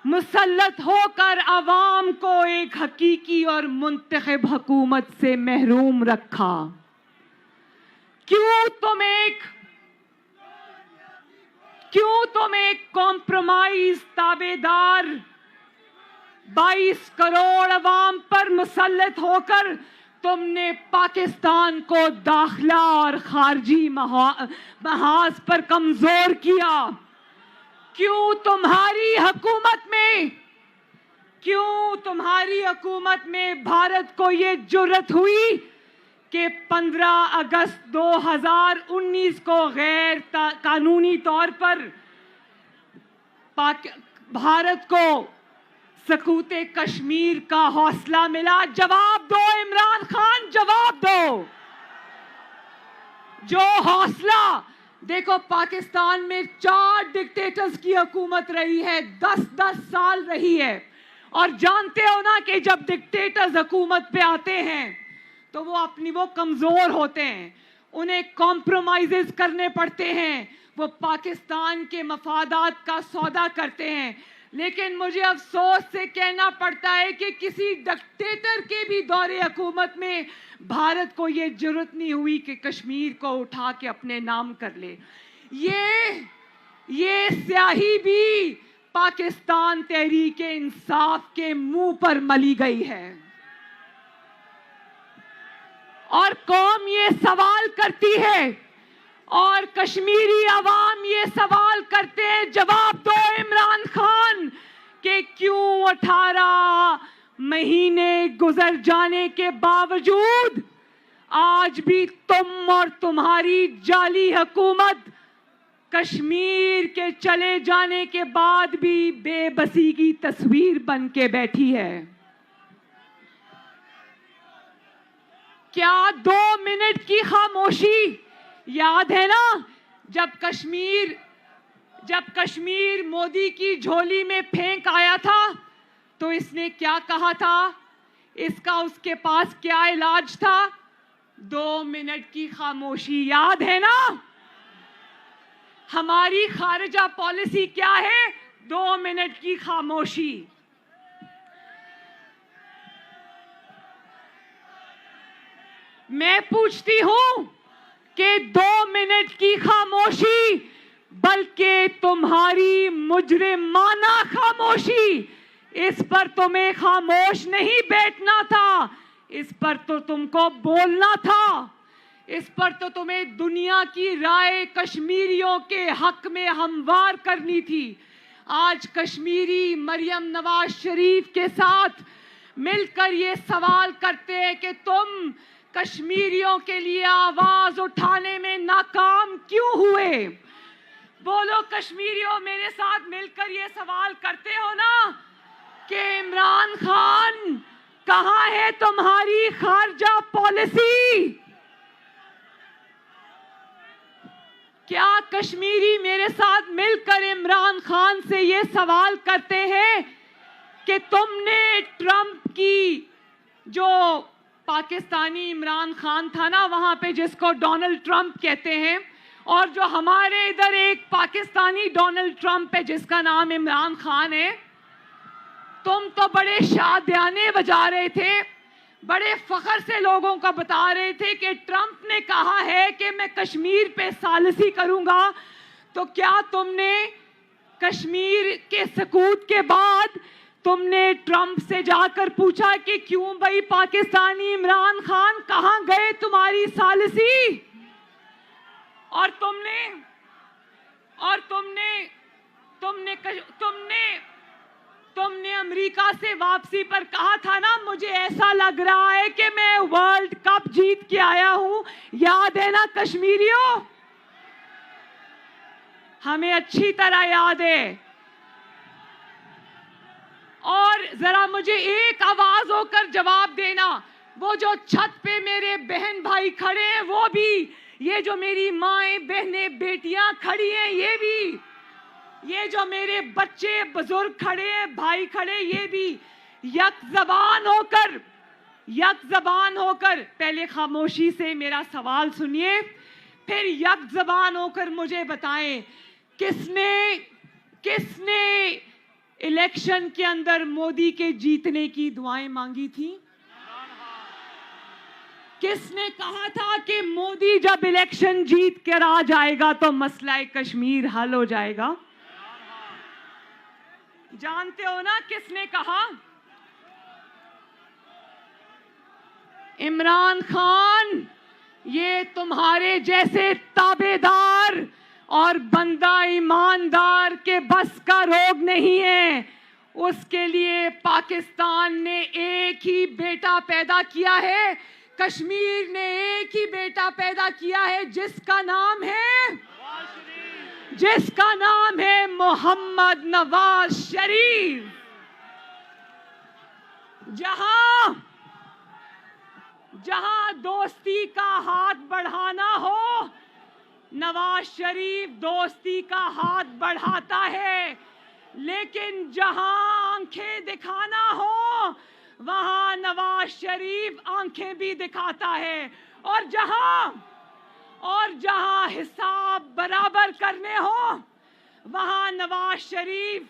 मुसल्लत होकर अवाम को एक हकीकी और मुंतखब हुकूमत से महरूम रखा? क्यों तुम एक कॉम्प्रोमाइज ताबेदार 22 करोड़ अवाम पर मुसल्लत होकर तुमने पाकिस्तान को दाखिला और खारजी महाज पर कमजोर किया? क्यों तुम्हारी हुकूमत में भारत को ये जुर्रत हुई कि 15 अगस्त 2019 को गैर कानूनी तौर पर भारत को सकूते कश्मीर का हौसला मिला? जवाब दो इमरान खान, जवाब दो। जो हौसला, देखो पाकिस्तान में 4 डिक्टेटर्स की हुकूमत रही है, 10-10 साल रही है, और जानते हो ना कि जब डिक्टेटर्स हुकूमत पे आते हैं तो वो कमजोर होते हैं, उन्हें कॉम्प्रोमाइजेस करने पड़ते हैं, वो पाकिस्तान के मफादात का सौदा करते हैं। लेकिन मुझे अफसोस से कहना पड़ता है कि किसी डिक्टेटर के भी दौरे हुकूमत में भारत को ये जरूरत नहीं हुई कि कश्मीर को उठा के अपने नाम कर ले। ये स्याही भी पाकिस्तान तहरीक इंसाफ के मुंह पर मली गई है, और कौम ये सवाल करती है और कश्मीरी अवाम ये सवाल करते हैं। जवाब दो इमरान खान कि क्यों 18 महीने गुजर जाने के बावजूद आज भी तुम और तुम्हारी जाली हुकूमत कश्मीर के चले जाने के बाद भी बेबसी की तस्वीर बन के बैठी है। क्या 2 मिनट की खामोशी याद है ना? जब कश्मीर मोदी की झोली में फेंक आया था तो इसने क्या कहा था? इसका उसके पास क्या इलाज था? 2 मिनट की खामोशी, याद है ना? हमारी खारिजा पॉलिसी क्या है? 2 मिनट की खामोशी। मैं पूछती हूं कि 2 मिनट की खामोशी, बल्कि तुम्हारी मुजरिमाना खामोशी, इस पर तुम्हें खामोश नहीं बैठना था, इस पर तो तुमको बोलना था, इस पर तो तुम्हें दुनिया की राय कश्मीरियों के हक में हमवार करनी थी। आज कश्मीरी मरियम नवाज शरीफ के साथ मिलकर ये सवाल करते हैं कि तुम कश्मीरियों के लिए आवाज उठाने में नाकाम क्यों हुए? बोलो कश्मीरियों, मेरे साथ मिलकर ये सवाल करते हो ना कि इमरान खान कहां है तुम्हारी खारजा पॉलिसी? क्या कश्मीरी मेरे साथ मिलकर इमरान खान से ये सवाल करते हैं कि तुमने ट्रंप की, जो पाकिस्तानी इमरान खान था ना वहां पे, जिसको डोनाल्ड ट्रंप कहते हैं, और जो हमारे इधर एक पाकिस्तानी डोनाल्ड ट्रंप है जिसका नाम इमरान खान है, तुम तो बड़े शादियाने बजा रहे थे, बड़े फख्र से लोगों को बता रहे थे कि ट्रंप ने कहा है कि मैं कश्मीर पे सालिसी करूंगा। तो क्या तुमने कश्मीर के सकूत के बाद तुमने ट्रंप से जाकर पूछा कि क्यों भाई पाकिस्तानी इमरान खान कहां गए तुम्हारी सालिसी? और तुमने अमेरिका से वापसी पर कहा था ना, मुझे ऐसा लग रहा है कि मैं वर्ल्ड कप जीत के आया हूं। याद है ना कश्मीरियों? हमें अच्छी तरह याद है। और जरा मुझे एक आवाज होकर जवाब देना, वो जो छत पे मेरे बहन भाई खड़े हैं वो भी, ये जो मेरी माएं बहनें बेटियां खड़ी हैं ये भी, ये जो मेरे बच्चे बुजुर्ग खड़े हैं भाई खड़े, ये भी यक जबान होकर पहले खामोशी से मेरा सवाल सुनिए, फिर यक जबान होकर मुझे बताएं किसने इलेक्शन के अंदर मोदी के जीतने की दुआएं मांगी थी? किसने कहा था कि मोदी जब इलेक्शन जीत कर आ जाएगा तो मसला कश्मीर हल हो जाएगा? जानते हो ना किसने कहा? इमरान खान, ये तुम्हारे जैसे ताबेदार और बंदा ईमानदार के बस का रोग नहीं है। उसके लिए पाकिस्तान ने एक ही बेटा पैदा किया है, कश्मीर ने एक ही बेटा पैदा किया है जिसका नाम है मोहम्मद नवाज शरीफ। जहां दोस्ती का हाथ बढ़ाना हो, नवाज शरीफ दोस्ती का हाथ बढ़ाता है, लेकिन जहां आंखें दिखाना हो वहां नवाज शरीफ आंखें भी दिखाता है, और जहां हिसाब बराबर करने हो वहां नवाज शरीफ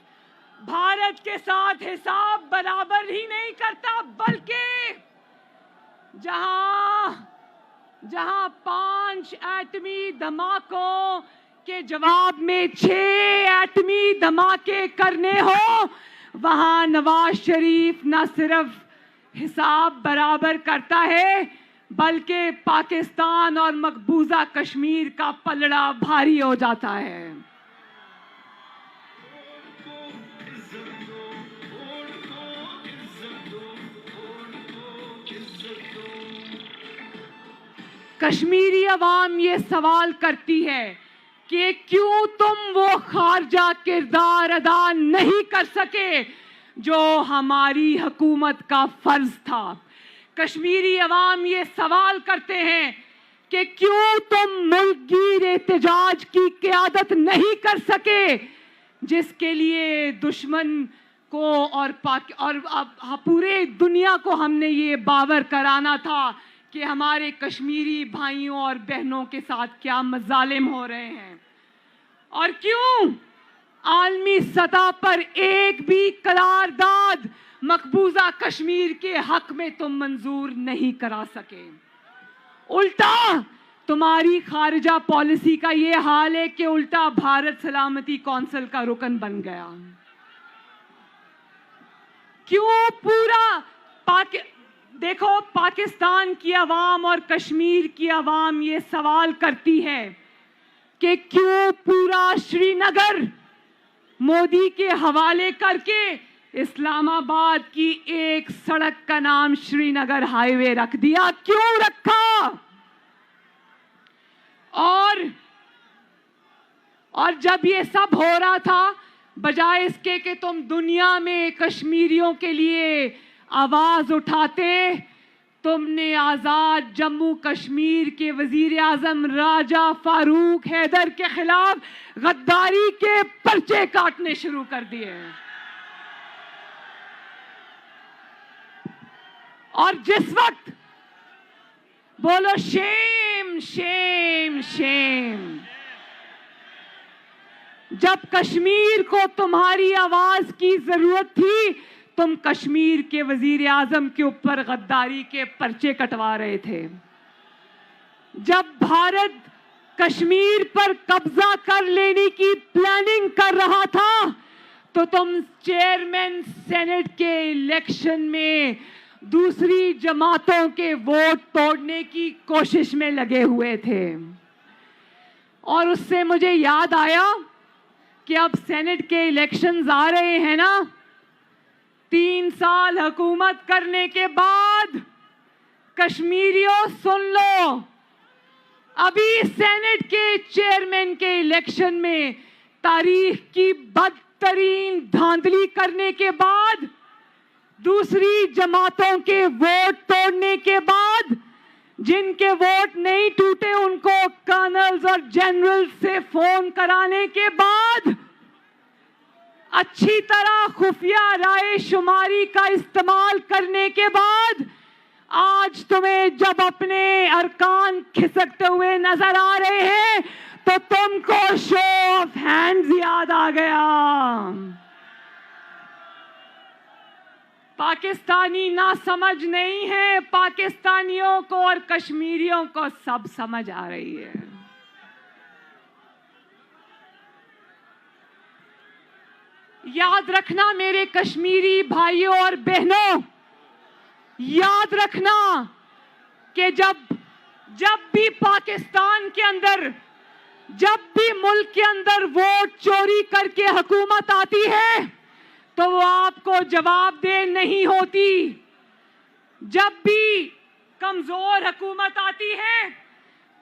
भारत के साथ हिसाब बराबर ही नहीं करता, बल्कि जहां 5 एटमी धमाकों के जवाब में 6 एटमी धमाके करने हो वहां नवाज शरीफ न सिर्फ हिसाब बराबर करता है बल्कि पाकिस्तान और मकबूजा कश्मीर का पलड़ा भारी हो जाता है। कश्मीरी अवाम ये सवाल करती है कि क्यों तुम वो खारजा किरदार अदा नहीं कर सके जो हमारी हुकूमत का फर्ज था। कश्मीरी अवाम ये सवाल करते हैं कि क्यों तुम मुल्कगीर एहतजाज की क़यादत नहीं कर सके, जिसके लिए दुश्मन को और पूरे दुनिया को हमने ये बावर कराना था कि हमारे कश्मीरी भाइयों और बहनों के साथ क्या मजालिम हो रहे हैं। और क्यों आलमी सतह पर एक भी करारदाद मकबूजा कश्मीर के हक में तुम मंजूर नहीं करा सके। उल्टा तुम्हारी खारिजा पॉलिसी का ये हाल है कि उल्टा भारत सलामती कौंसिल का रुकन बन गया। क्यों देखो, पाकिस्तान की आवाम और कश्मीर की आवाम ये सवाल करती है कि क्यों पूरा श्रीनगर मोदी के हवाले करके इस्लामाबाद की एक सड़क का नाम श्रीनगर हाईवे रख दिया, क्यों रखा? और जब ये सब हो रहा था, बजाय इसके कि तुम दुनिया में कश्मीरियों के लिए आवाज उठाते, तुमने आजाद जम्मू कश्मीर के वजीर आजम राजा फारूक हैदर के खिलाफ गद्दारी के पर्चे काटने शुरू कर दिए। और जिस वक्त बोलो शेम शेम शेम, जब कश्मीर को तुम्हारी आवाज की जरूरत थी, तुम कश्मीर के वजीर आजम के ऊपर गद्दारी के पर्चे कटवा रहे थे। जब भारत कश्मीर पर कब्जा कर लेने की प्लानिंग कर रहा था, तो तुम चेयरमैन सेनेट के इलेक्शन में दूसरी जमातों के वोट तोड़ने की कोशिश में लगे हुए थे। और उससे मुझे याद आया कि अब सेनेट के इलेक्शंस आ रहे हैं ना, 3 साल हुकूमत करने के बाद कश्मीरियों सुन लो, अभी सेनेट के चेयरमैन के इलेक्शन में तारीख की बदतरीन धांधली करने के बाद, दूसरी जमातों के वोट तोड़ने के बाद, जिनके वोट नहीं टूटे उनको कर्नल्स और जनरल से फोन कराने के बाद, अच्छी तरह खुफिया राय शुमारी का इस्तेमाल करने के बाद, आज तुम्हें जब अपने अरकान खिसकते हुए नजर आ रहे हैं तो तुमको शो ऑफ हैंड्स याद आ गया। पाकिस्तानी ना समझ नहीं है, पाकिस्तानियों को और कश्मीरियों को सब समझ आ रही है। याद रखना मेरे कश्मीरी भाइयों और बहनों, याद रखना कि जब भी पाकिस्तान के अंदर, जब भी मुल्क के अंदर वोट चोरी करके हुकूमत आती है तो वो आपको जवाबदेह नहीं होती। जब भी कमजोर हुकूमत आती है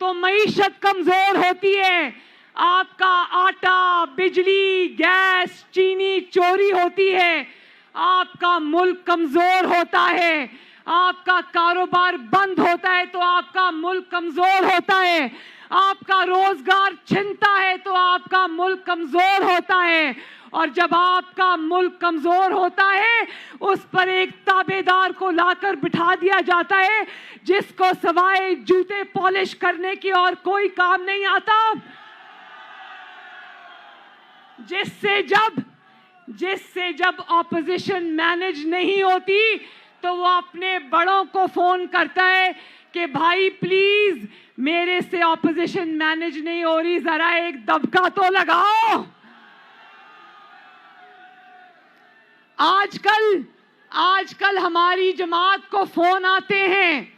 तो मईशत कमजोर होती है, आपका आटा, बिजली, गैस, चीनी चोरी होती है, आपका मुल्क कमजोर होता है, आपका कारोबार बंद होता है तो आपका मुल्क कमजोर होता है, आपका रोजगार छिनता है तो आपका मुल्क कमजोर होता है। और जब आपका मुल्क कमजोर होता है उस पर एक ताबेदार को लाकर बिठा दिया जाता है जिसको सवाए जूते पॉलिश करने की और कोई काम नहीं आता, जिससे जब ऑपोजिशन मैनेज नहीं होती तो वो अपने बड़ों को फोन करता है कि भाई प्लीज मेरे से ऑपोजिशन मैनेज नहीं हो रही, जरा एक दबका तो लगाओ। आजकल हमारी जमात को फोन आते हैं,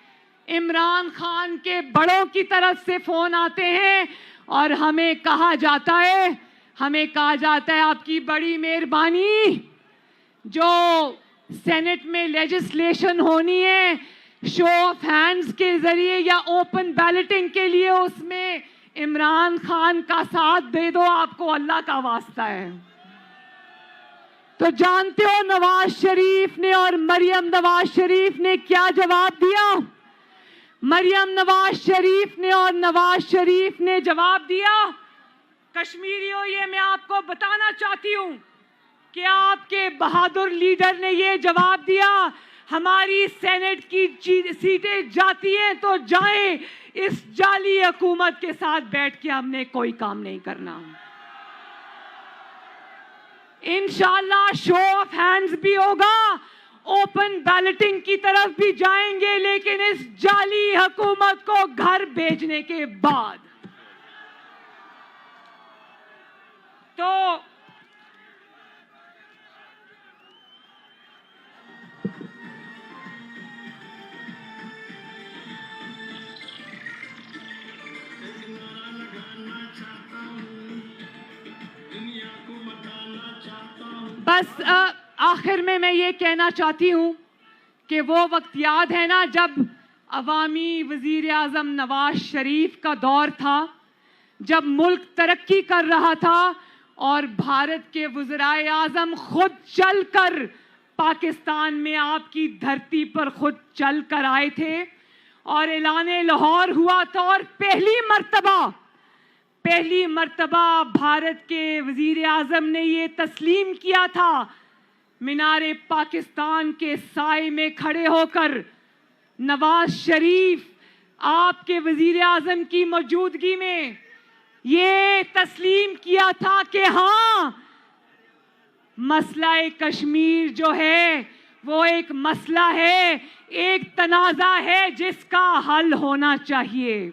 इमरान खान के बड़ों की तरफ से फोन आते हैं और हमें कहा जाता है आपकी बड़ी मेहरबानी, जो सेनेट में लेजिस्लेशन होनी है शो ऑफ हैंड्स के जरिए या ओपन बैलेटिंग के लिए, उसमें इमरान खान का साथ दे दो, आपको अल्लाह का वास्ता है। तो जानते हो नवाज शरीफ ने और मरियम नवाज शरीफ ने क्या जवाब दिया? मरियम नवाज शरीफ ने और नवाज शरीफ ने जवाब दिया, कश्मीरियों ये मैं आपको बताना चाहती हूं कि आपके बहादुर लीडर ने ये जवाब दिया, हमारी सेनेट की सीटें जाती हैं तो जाएं, इस जाली हुकूमत के साथ बैठ के हमने कोई काम नहीं करना। इंशाल्लाह शो ऑफ हैंड्स भी होगा, ओपन बैलेटिंग की तरफ भी जाएंगे, लेकिन इस जाली हुकूमत को घर भेजने के बाद। तो बस आखिर में मैं ये कहना चाहती हूँ कि वो वक्त याद है ना जब अवामी वजीर आज़म नवाज शरीफ का दौर था, जब मुल्क तरक्की कर रहा था और भारत के वज़ीर आज़म खुद चलकर पाकिस्तान में आपकी धरती पर खुद चल कर आए थे और ऐलान लाहौर हुआ था और पहली मर्तबा भारत के वज़ीर आज़म ने ये तस्लीम किया था, मीनारे पाकिस्तान के साए में खड़े होकर नवाज शरीफ आपके वज़ीर आज़म की मौजूदगी में ये तस्लीम किया था कि हाँ, मसला कश्मीर जो है वो एक मसला है, एक तनाज़ा है जिसका हल होना चाहिए।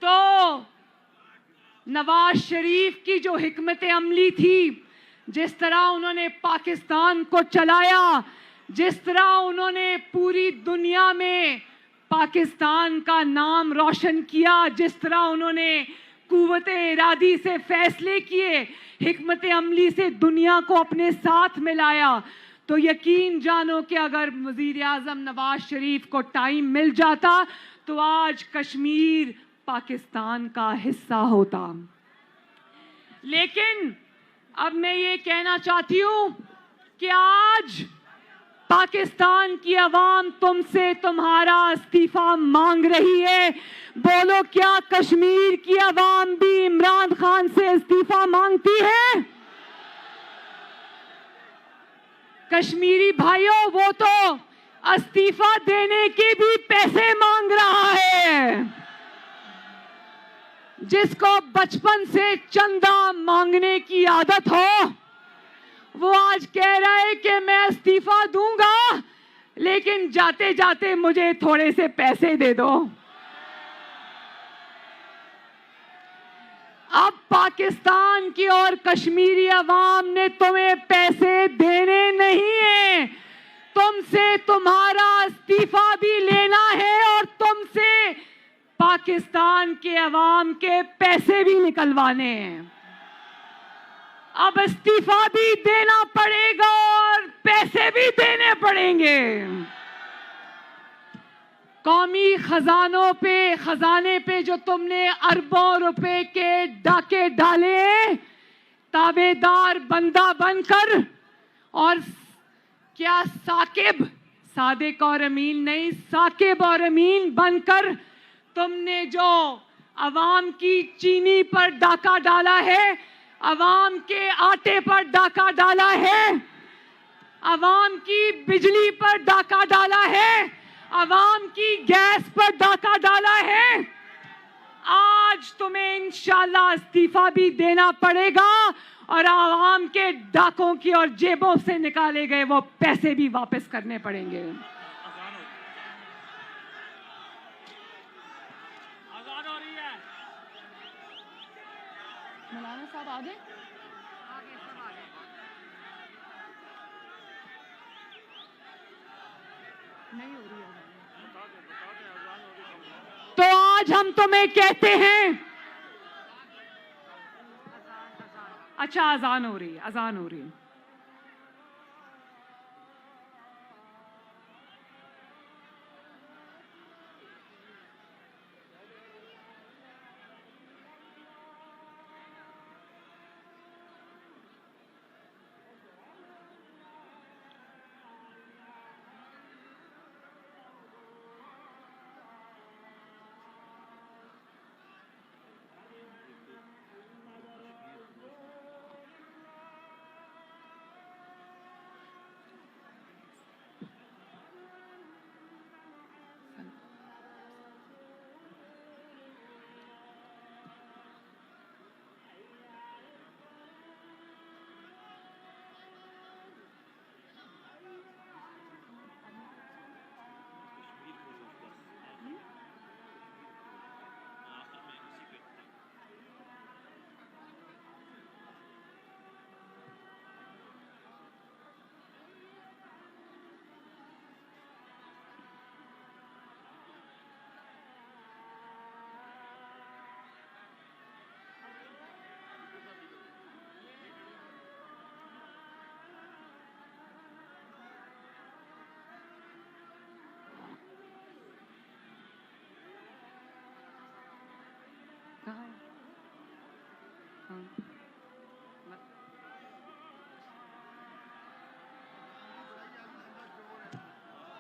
तो नवाज शरीफ की जो हिकमत अमली थी, जिस तरह उन्होंने पाकिस्तान को चलाया, जिस तरह उन्होंने पूरी दुनिया में पाकिस्तान का नाम रोशन किया, जिस तरह उन्होंने कुव्वते इरादी से फैसले किए, हिकमत अमली से दुनिया को अपने साथ मिलाया, तो यकीन जानो कि अगर वज़ीर आज़म नवाज शरीफ को टाइम मिल जाता तो आज कश्मीर पाकिस्तान का हिस्सा होता। लेकिन अब मैं ये कहना चाहती हूं कि आज पाकिस्तान की आवाम तुमसे तुम्हारा इस्तीफा मांग रही है। बोलो, क्या कश्मीर की आवाम भी इमरान खान से इस्तीफा मांगती है? कश्मीरी भाइयों, वो तो इस्तीफा देने के भी पैसे मांग रहा है। जिसको बचपन से चंदा मांगने की आदत हो, वो आज कह रहा है कि मैं इस्तीफा दूंगा, लेकिन जाते जाते मुझे थोड़े से पैसे दे दो। अब पाकिस्तान की और कश्मीरी अवाम ने तुम्हें पैसे देने नहीं है, तुमसे तुम्हारा इस्तीफा भी लेना है और तुमसे पाकिस्तान के अवाम के पैसे भी निकलवाने हैं। अब इस्तीफा भी देना पड़ेगा और पैसे भी देने पड़ेंगे। कौमी खजाने पे जो तुमने अरबों रुपए के डाके डाले, ताबेदार बंदा बनकर, और क्या सादिक और अमीन नहीं, साकिब और अमीन बनकर तुमने जो अवाम की चीनी पर डाका डाला है, अवाम के आटे पर डाका डाला है, अवाम की बिजली पर डाका डाला है, अवाम की गैस पर डाका डाला है। आज तुम्हें इंशाल्लाह इस्तीफा भी देना पड़ेगा और आवाम के डाकों की और जेबों से निकाले गए वो पैसे भी वापस करने पड़ेंगे। मौलाना साहब आगे नहीं हो रही है। तो आज हम तुम्हें कहते हैं, अच्छा अजान हो रही है, अजान हो रही है।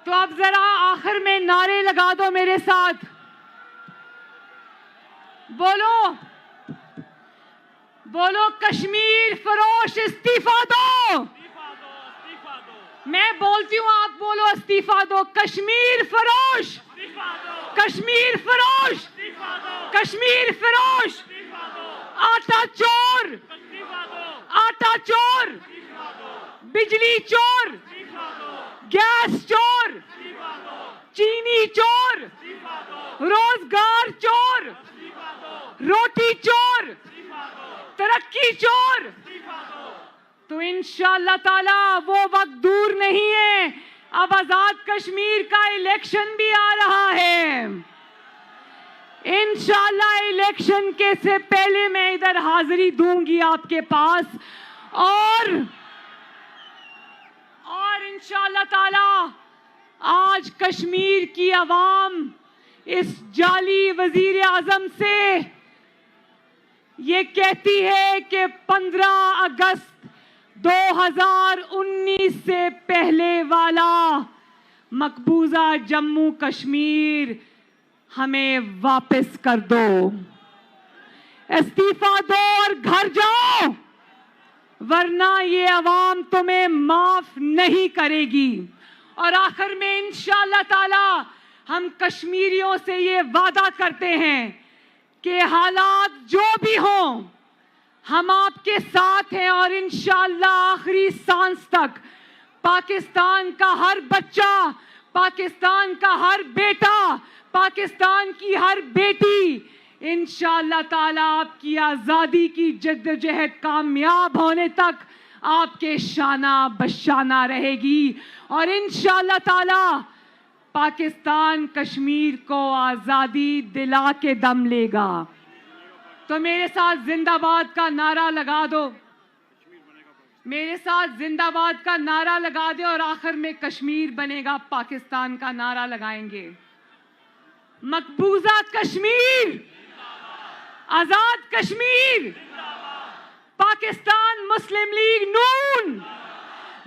तो अब जरा आखिर में नारे लगा दो मेरे साथ, बोलो बोलो, कश्मीर फरोश इस्तीफा दो। मैं बोलती हूँ, आप बोलो इस्तीफा दो। कश्मीर फरोश, कश्मीर फरोश, कश्मीर फरोश, आटा चोर, आटा चोर, बिजली चोर, गैस चोर, चीनी चोर, रोजगार चोर, रोटी चोर, तरक्की चोर। तो इंशाअल्लाह ताला वो वक्त दूर नहीं है, अब आजाद कश्मीर का इलेक्शन भी आ रहा है। इंशाअल्लाह इलेक्शन के से पहले मैं इधर हाजिरी दूंगी आपके पास, और इंशाअल्लाह ताला आज कश्मीर की आवाम इस जाली वजीर आजम से ये कहती है कि 15 अगस्त 2019 से पहले वाला मकबूजा जम्मू कश्मीर हमें वापस कर दो, इस्तीफा दो और घर जाओ, वरना ये अवाम तुम्हें माफ नहीं करेगी। और आखिर में इंशाअल्लाह ताला हम कश्मीरियों से ये वादा करते हैं कि हालात जो भी हों हम आपके साथ हैं और इंशाअल्लाह आखिरी सांस तक पाकिस्तान का हर बच्चा, पाकिस्तान का हर बेटा, पाकिस्तान की हर बेटी इंशाअल्लाह ताला आपकी आज़ादी की जद्दोजहद कामयाब होने तक आपके शाना बशाना रहेगी और इंशाअल्लाह ताला पाकिस्तान कश्मीर को आज़ादी दिला के दम लेगा। तो मेरे साथ जिंदाबाद का नारा लगा दो, मेरे साथ जिंदाबाद का नारा लगा दे और आखिर में कश्मीर बनेगा पाकिस्तान का नारा लगाएंगे। मकबूजा कश्मीर, आजाद कश्मीर, पाकिस्तान मुस्लिम लीग नून,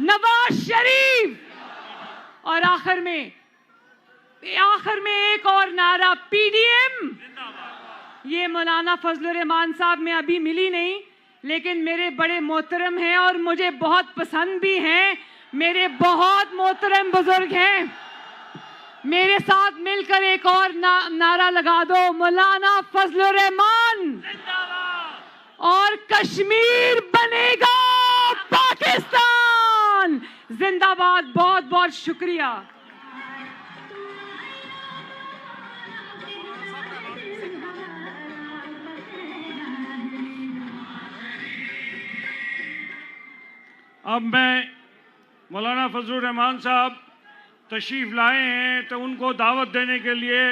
नवाज शरीफ और आखिर में एक और नारा पीडीएम। ये मौलाना फजलुर रहमान साहब में अभी मिली नहीं, लेकिन मेरे बड़े मोहतरम हैं और मुझे बहुत पसंद भी हैं, मेरे बहुत मोहतरम बुजुर्ग हैं। मेरे साथ मिलकर एक और नारा लगा दो, मौलाना फजलुर रहमान और कश्मीर बनेगा पाकिस्तान जिंदाबाद। बहुत बहुत शुक्रिया। अब मैं मौलाना फजलुर रहमान साहब तशरीफ़ लाए हैं तो उनको दावत देने के लिए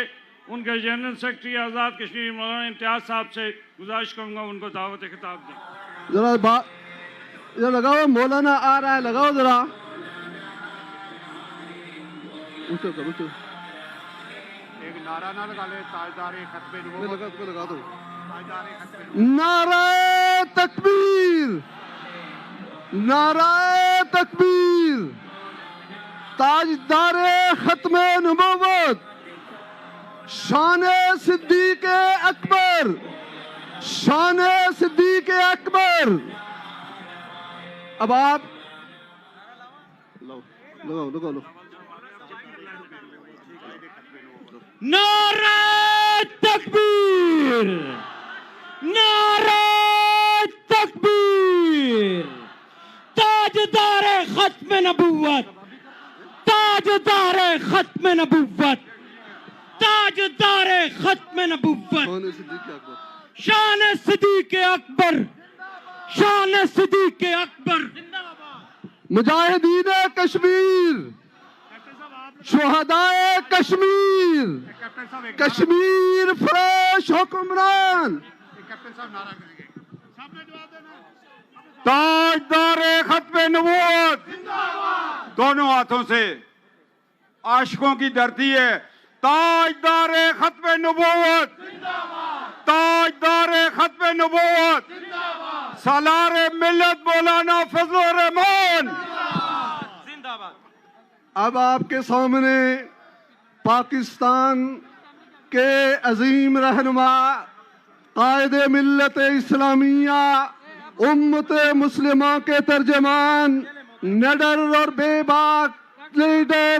उनके जनरल सेक्रेटरी आज़ाद कश्मीर मौलाना इम्तियाज़ साहब से गुजारिश करूंगा उनको दावत खिताब दें। जरा लगाओ, मौलाना आ रहा है, लगाओ जरा। एक नारा ना लगा ले, ताजदार खतबे लगा दो। नारा तकबीर, नारा तकबीर, ताजदारे खत्मे नबूवत, शाने सिद्दीक़ अकबर, शाने सिद्दीक़ अकबर। अब आप लगाओ लगाओ लो। नारा तकबीर, नारा तकबीर, ताजदारे खत्मे नबूवत, ताजदारे खत्मे नबूवत, ताजदारे खत्मे नबूवत, शान सिद्दीक़ अकबर, शान सिद्दीक़ अकबर। मुजाहिदीन कश्मीर, शुहदाए कश्मीर, कश्मीर फरेश हुक्मरान, ताजदारे खत्मे नबूवत। दोनों हाथों से आशिकों की धरती है। ताजदारे खत्मे नबूवत, ताजदारे खत्मे नबूवत, सालारे मिल्लत मौलाना फजलुर रहमान। अब आपके सामने पाकिस्तान के अजीम रहनुमा कायदे मिल्लत इस्लामिया, उम्मत मुस्लिमा के तर्जमान, निडर और बेबाक लीडर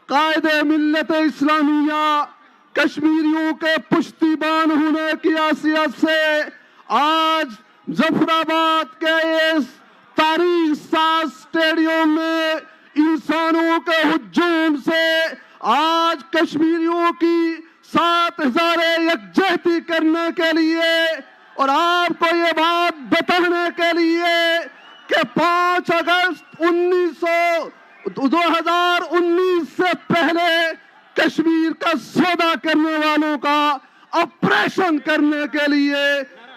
कायदे मिल्लत इस्लामिया, कश्मीरियों के पुश्तीबान होने की हैसियत से आज जफराबाद के इस तारीख साज स्टेडियम में इंसानों के हुजूम से आज कश्मीरियों की 7000 यकजहती करने के लिए और आपको ये बात बताने के लिए कि 5 अगस्त 2019 से पहले कश्मीर का सौदा करने वालों का ऑपरेशन करने के लिए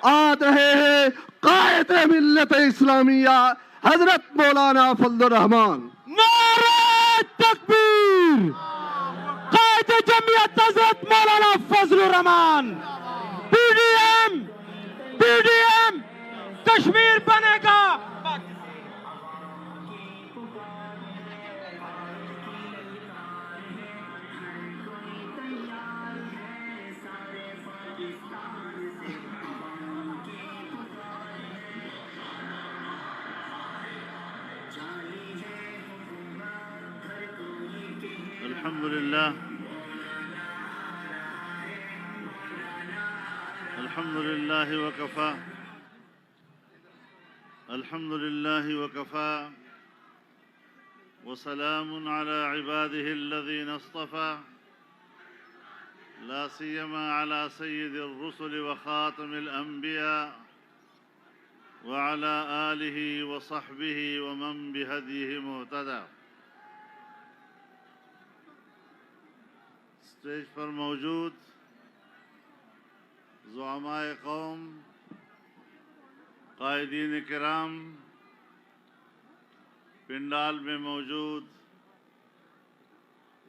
आ रहे हैं कायदे मिल्लत इस्लामिया हजरत मौलाना फजलुर रहमान। नारा तकबीर, कायदे जमीयत हजरत मौलाना फजलुर रहमान। पीडीएम, पीडीएम कश्मीर बनेगा। अल्हम्दुलिल्लाह वकफ़ा अल्हम्दुलिल्लाह वकफ़ा वसलामुन अला इबादिहिल्लज़ीना इस्तफ़ा ला सियमा अला सय्यिदिर रुसुल व ख़ातमिल अंबिया व अला आलिहि व सहबिहि व मन बिहदीहि मुहतदा। स्टेज पर मौजूद ज़ुआमाए कौम, कायदीन किराम, पिंडाल में मौजूद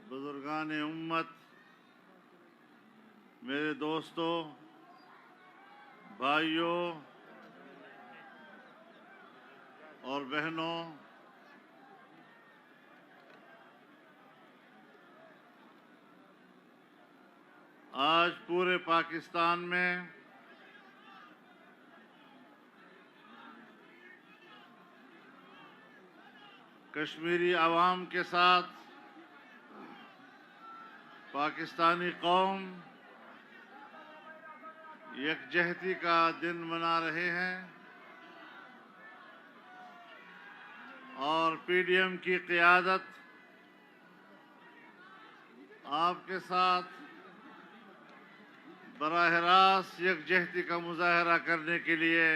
बुजुर्गान उम्मत, मेरे दोस्तों, भाइयों और बहनों, आज पूरे पाकिस्तान में कश्मीरी आवाम के साथ पाकिस्तानी कौम यकजहती का दिन मना रहे हैं और पीडीएम की क़ियादत आपके साथ बराह रास्त यकजहती का मुजाहरा करने के लिए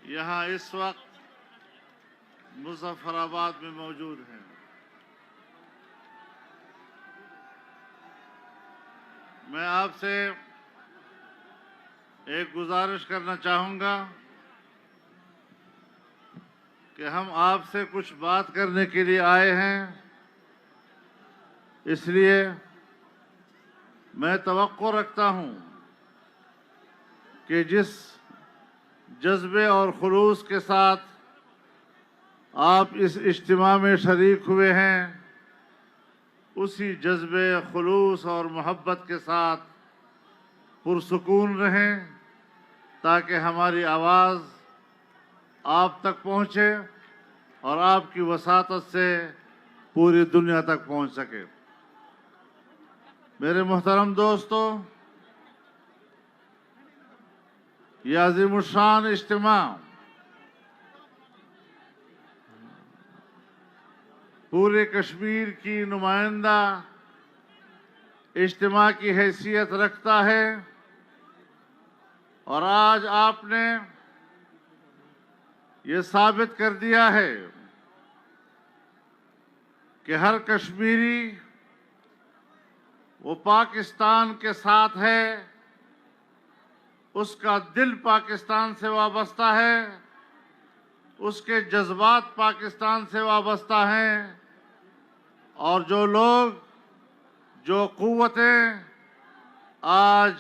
यहाँ इस वक्त मुज़फ़्फ़राबाद में मौजूद हैं। मैं आपसे एक गुजारिश करना चाहूँगा कि हम आपसे कुछ बात करने के लिए आए हैं, इसलिए मैं तवक्को रखता हूँ कि जिस जज्बे और खुलूस के साथ आप इस इज्तिमा में शरीक हुए हैं, उसी जज्बे, खुलूस और मोहब्बत के साथ पुरसुकून रहें ताकि हमारी आवाज़ आप तक पहुँचे और आपकी वसातत से पूरी दुनिया तक पहुँच सके। मेरे मोहतरम दोस्तों, ये अज़ीमुश्शान इज्तिमा पूरे कश्मीर की नुमाइंदा इज्तिमा की हैसियत रखता है और आज आपने ये साबित कर दिया है कि हर कश्मीरी वो पाकिस्तान के साथ है, उसका दिल पाकिस्तान से वाबस्ता है, उसके जज्बात पाकिस्तान से वाबस्ता हैं और जो लोग, जो क़ुव्वतें आज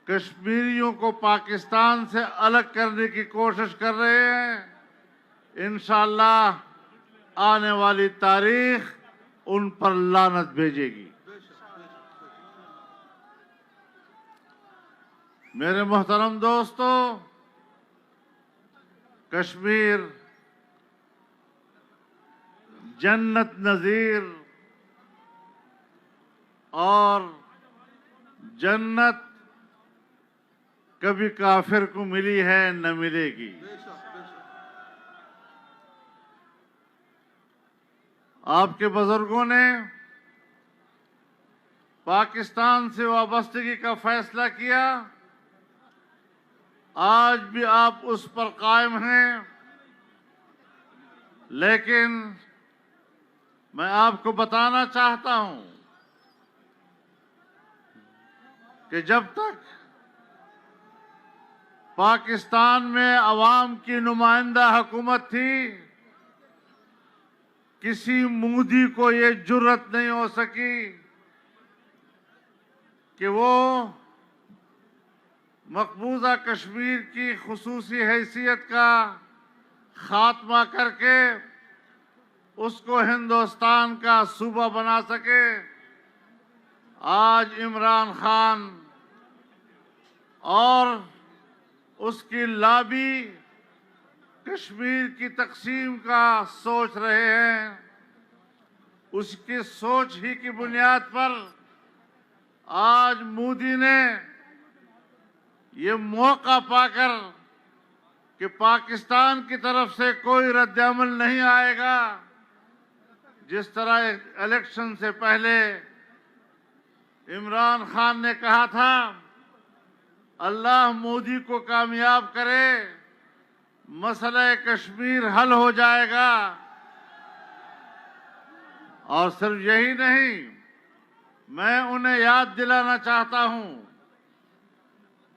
कश्मीरियों को पाकिस्तान से अलग करने की कोशिश कर रहे हैं, इंशाअल्लाह आने वाली तारीख उन पर लानत भेजेगी। मेरे मोहतरम दोस्तों, कश्मीर जन्नत नज़ीर और जन्नत कभी काफिर को मिली है न मिलेगी। आपके बुजुर्गों ने पाकिस्तान से वाबस्तगी का फैसला किया, आज भी आप उस पर कायम हैं, लेकिन मैं आपको बताना चाहता हूं कि जब तक पाकिस्तान में अवाम की नुमाइंदा हुकूमत थी, किसी मोदी को ये जुर्रत नहीं हो सकी कि वो मकबूजा कश्मीर की खुसूसी हैसियत का खात्मा करके उसको हिंदुस्तान का सूबा बना सके। आज इमरान खान और उसकी लॉबी कश्मीर की तकसीम का सोच रहे हैं। उसकी सोच ही की बुनियाद पर आज मोदी ने ये मौका पाकर कि पाकिस्तान की तरफ से कोई रद्द-ए-अमल नहीं आएगा, जिस तरह इलेक्शन से पहले इमरान खान ने कहा था अल्लाह मोदी को कामयाब करे, मसला कश्मीर हल हो जाएगा। और सिर्फ यही नहीं, मैं उन्हें याद दिलाना चाहता हूं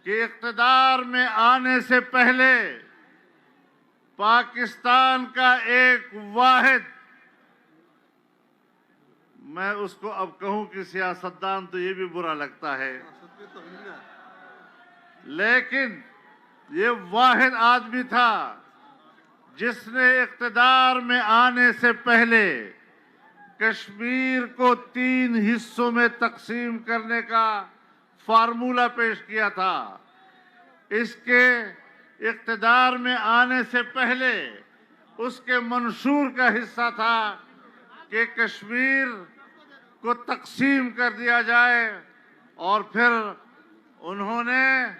कि इक़्तिदार में आने से पहले पाकिस्तान का एक वाहिद, मैं उसको अब कहूं कि सियासतदान तो ये भी बुरा लगता है, लेकिन ये वाहिद आदमी था जिसने इक़्तिदार में आने से पहले कश्मीर को 3 हिस्सों में तकसीम करने का फार्मूला पेश किया था। इसके इक़्तिदार में आने से पहले उसके मंशूर का हिस्सा था कि कश्मीर को तकसीम कर दिया जाए, और फिर उन्होंने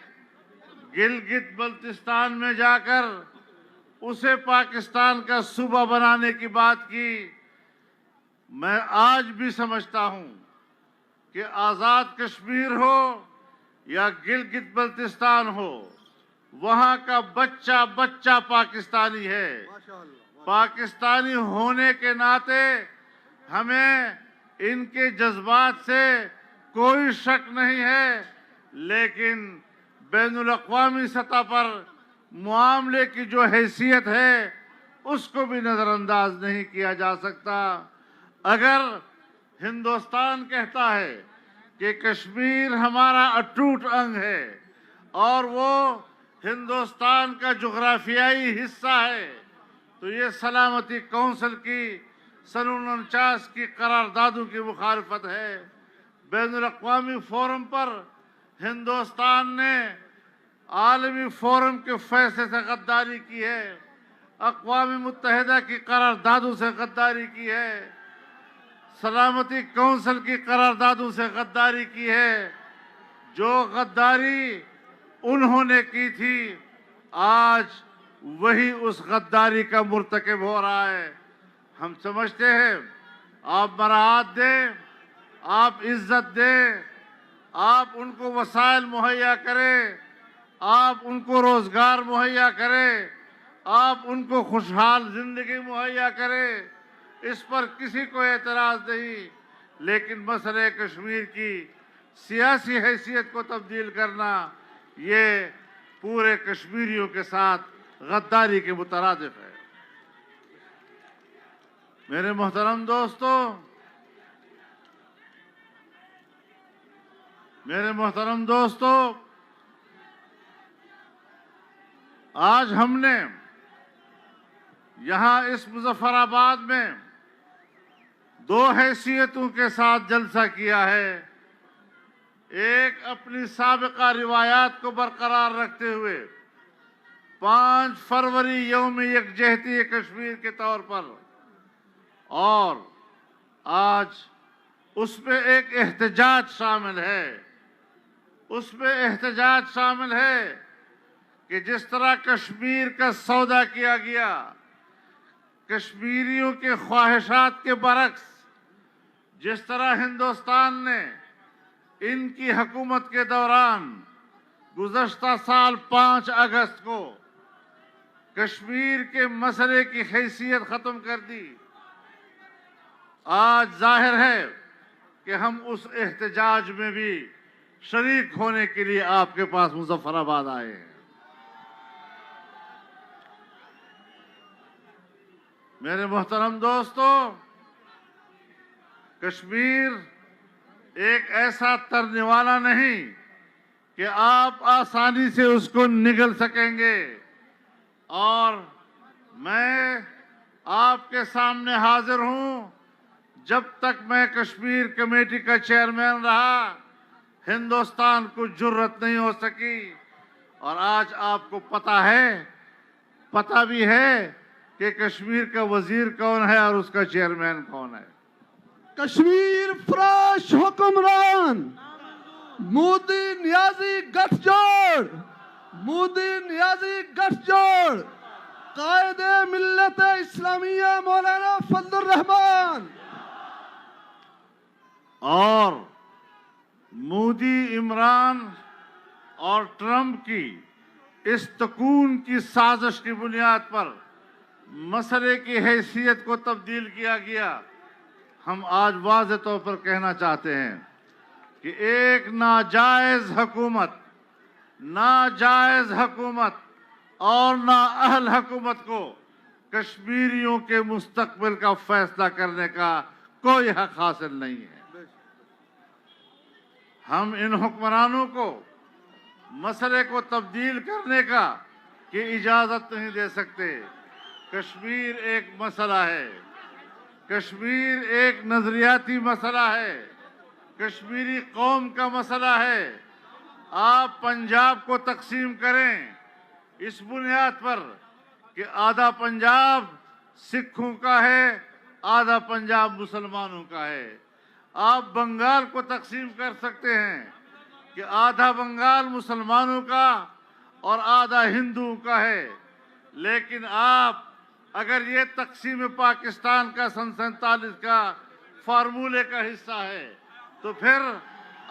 गिलगित बल्तिस्तान में जाकर उसे पाकिस्तान का सूबा बनाने की बात की। मैं आज भी समझता हूं कि आज़ाद कश्मीर हो या गिलगित बल्तिस्तान हो, वहां का बच्चा बच्चा पाकिस्तानी है। पाकिस्तानी होने के नाते हमें इनके जज्बात से कोई शक नहीं है, लेकिन बैनुल अक़वामी सतह पर मामले की जो हैसियत है उसको भी नज़रअंदाज नहीं किया जा सकता। अगर हिंदुस्तान कहता है कि कश्मीर हमारा अटूट अंग है और वो हिंदुस्तान का जुग्राफियाई हिस्सा है, तो ये सलामती कौंसिल की सन 49 की करारदादों की मुखालफत है। बैनुल अक़वामी फोरम पर हिंदुस्तान ने आलमी फोरम के फैसले से गद्दारी की है, अक़वाम मुत्तहिदा की करारदादों से गद्दारी की है, सलामती कौंसिल की करारदादों से गद्दारी की है। जो गद्दारी उन्होंने की थी, आज वही उस गद्दारी का मुर्तकिब हो रहा है। हम समझते हैं आप बरात दें, आप इज्जत दें, आप उनको वसाइल मुहैया करें, आप उनको रोजगार मुहैया करें, आप उनको खुशहाल जिंदगी मुहैया करें, इस पर किसी को एतराज नहीं। लेकिन मसले कश्मीर की सियासी हैसियत को तब्दील करना, ये पूरे कश्मीरियों के साथ गद्दारी के मुतरादिफ है। मेरे मोहतरम दोस्तों, आज हमने यहाँ इस मुजफ्फराबाद में 2 हैसियतों के साथ जलसा किया है। एक, अपनी साबिका रिवायात को बरकरार रखते हुए 5 फरवरी यौम यकजहती कश्मीर के तौर पर, और आज उसमें एक एहतजाज शामिल है। उसमें एहतजाज शामिल है कि जिस तरह कश्मीर का सौदा किया गया, कश्मीरियों के ख्वाहिशात के बरक्स, जिस तरह हिंदुस्तान ने इनकी हुकूमत के दौरान गुज़श्ता साल 5 अगस्त को कश्मीर के मसले की हैसियत ख़त्म कर दी, आज जाहिर है कि हम उस एहतजाज में भी शरीक होने के लिए आपके पास मुजफ्फराबाद आए हैं। मेरे मोहतरम दोस्तों, कश्मीर एक ऐसा तरने वाला नहीं कि आप आसानी से उसको निगल सकेंगे। और मैं आपके सामने हाजिर हूं। जब तक मैं कश्मीर कमेटी का चेयरमैन रहा, हिंदुस्तान को जुर्रत नहीं हो सकी। और आज आपको पता भी है कि कश्मीर का वजीर कौन है और उसका चेयरमैन कौन है। कश्मीर फराश हुक्मरान मोदी नियाजी गठजोड़, मोदी नियाजी गठजोड़, कायदे मिल्लत इस्लामिया मौलाना फजलुर रहमान और मोदी, इमरान और ट्रंप की इस तकून की साजिश की बुनियाद पर मसले की हैसियत को तब्दील किया गया। हम आज वाज़ेह तौर पर कहना चाहते हैं कि एक नाजायज हुकूमत और नाअहल हुकूमत को कश्मीरियों के मुस्तकबिल का फैसला करने का कोई हक हासिल नहीं है। हम इन हुक्मरानों को मसले को तब्दील करने का की इजाज़त नहीं दे सकते। कश्मीर एक मसला है, कश्मीर एक नजरियाती मसला है, कश्मीरी कौम का मसला है। आप पंजाब को तकसीम करें इस बुनियाद पर कि आधा पंजाब सिखों का है, आधा पंजाब मुसलमानों का है। आप बंगाल को तकसीम कर सकते हैं कि आधा बंगाल मुसलमानों का और आधा हिंदुओं का है। लेकिन आप अगर ये तकसीम पाकिस्तान का सन 47 का फार्मूले का हिस्सा है तो फिर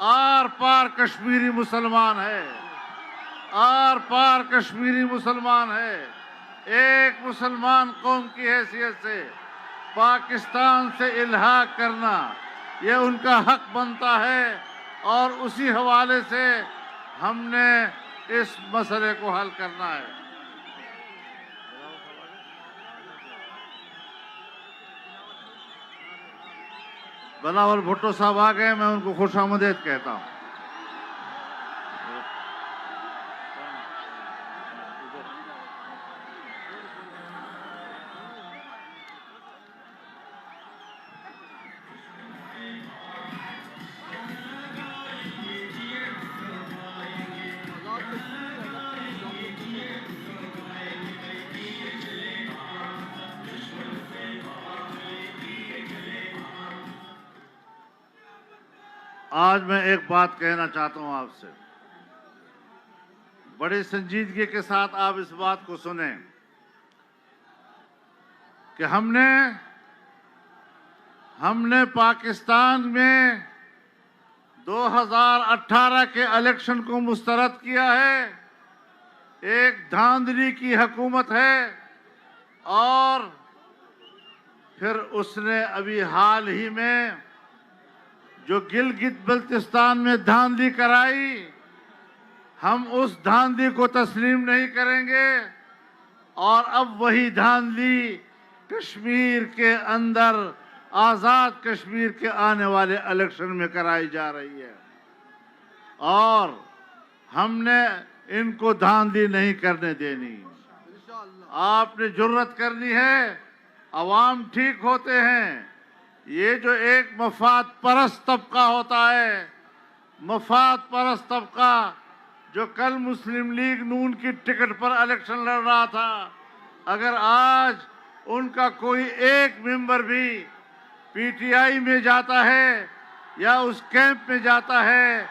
आर पार कश्मीरी मुसलमान है, आर पार कश्मीरी मुसलमान है। एक मुसलमान कौम की हैसियत से पाकिस्तान से इल्हाक करना ये उनका हक बनता है और उसी हवाले से हमने इस मसले को हल करना है। बिलावल भुट्टो साहब आ गए, मैं उनको खुशामदीद कहता हूं। आज मैं एक बात कहना चाहता हूं आपसे, बड़ी संजीदगी के साथ आप इस बात को सुने कि हमने पाकिस्तान में 2018 के इलेक्शन को मुस्तरद किया है। एक धांधली की हुकूमत है और फिर उसने अभी हाल ही में जो गिलगित बल्तिस्तान में धांधली कराई, हम उस धांधली को तस्लीम नहीं करेंगे। और अब वही धांधली कश्मीर के अंदर आज़ाद कश्मीर के आने वाले इलेक्शन में कराई जा रही है और हमने इनको धांधली नहीं करने देनी। आपने जुर्रत करनी है, अवाम ठीक होते हैं। ये जो एक मफाद परस्त तबका होता है, मफाद परस्त तबका जो कल मुस्लिम लीग नून की टिकट पर इलेक्शन लड़ रहा था, अगर आज उनका कोई एक मेंबर भी पीटीआई में जाता है या उस कैंप में जाता है,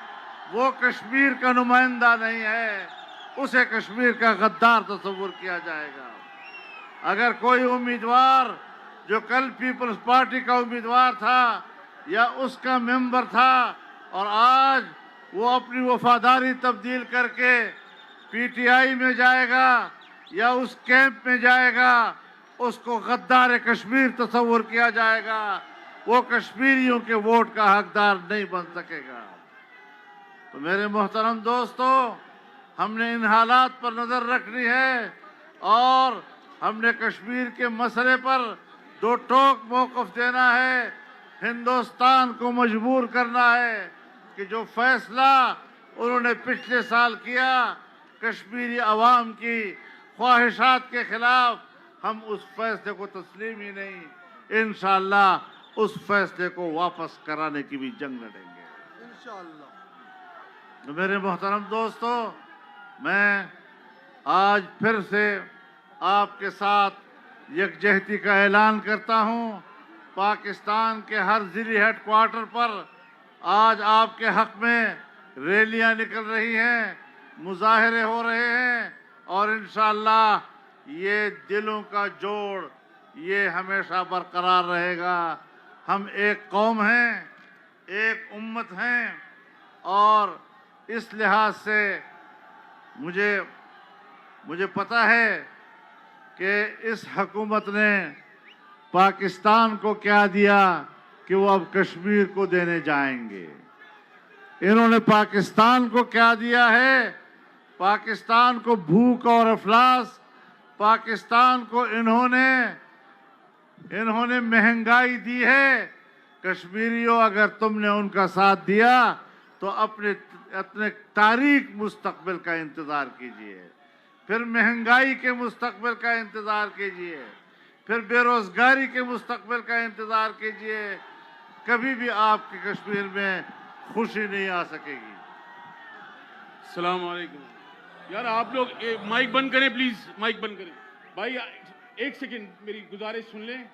वो कश्मीर का नुमाइंदा नहीं है, उसे कश्मीर का गद्दार तस्वुर किया जाएगा। अगर कोई उम्मीदवार जो कल पीपल्स पार्टी का उम्मीदवार था या उसका मेंबर था और आज वो अपनी वफादारी तब्दील करके पीटीआई में जाएगा या उस कैंप में जाएगा, उसको गद्दार कश्मीर तस्वुर किया जाएगा। वो कश्मीरियों के वोट का हकदार नहीं बन सकेगा। तो मेरे मोहतरम दोस्तों, हमने इन हालात पर नजर रखनी है और हमने कश्मीर के मसले पर दो टोक मौक़िफ़ देना है। हिंदुस्तान को मजबूर करना है कि जो फैसला उन्होंने पिछले साल किया, कश्मीरी अवाम की ख्वाहिशात के खिलाफ, हम उस फैसले को तस्लीम ही नहीं, इंशाअल्लाह उस फैसले को वापस कराने की भी जंग लड़ेंगे इंशाअल्लाह। तो मेरे मोहतरम दोस्तों, मैं आज फिर से आपके साथ यकजहती का ऐलान करता हूं। पाकिस्तान के हर ज़िली हेडक्वार्टर पर आज आपके हक में रैलियां निकल रही हैं, मुजाहरे हो रहे हैं और इंशाअल्लाह ये दिलों का जोड़ ये हमेशा बरकरार रहेगा। हम एक कौम हैं, एक उम्मत हैं और इस लिहाज से मुझे पता है कि इस हुकूमत ने पाकिस्तान को क्या दिया कि वो अब कश्मीर को देने जाएंगे। इन्होंने पाकिस्तान को क्या दिया है? पाकिस्तान को भूख और अफलास, पाकिस्तान को इन्होंने महंगाई दी है। कश्मीरियों, अगर तुमने उनका साथ दिया तो अपने तारीख मुस्तकबिल का इंतज़ार कीजिए, फिर महंगाई के मुस्तकबिल का इंतज़ार कीजिए, फिर बेरोज़गारी के मुस्तकबिल का इंतज़ार कीजिए। कभी भी आपके कश्मीर में खुशी नहीं आ सकेगी। अस्सलाम वालेकुम। यार आप लोग माइक बंद करें प्लीज़, माइक बंद करें। भाई एक सेकंड मेरी गुजारिश सुन लें।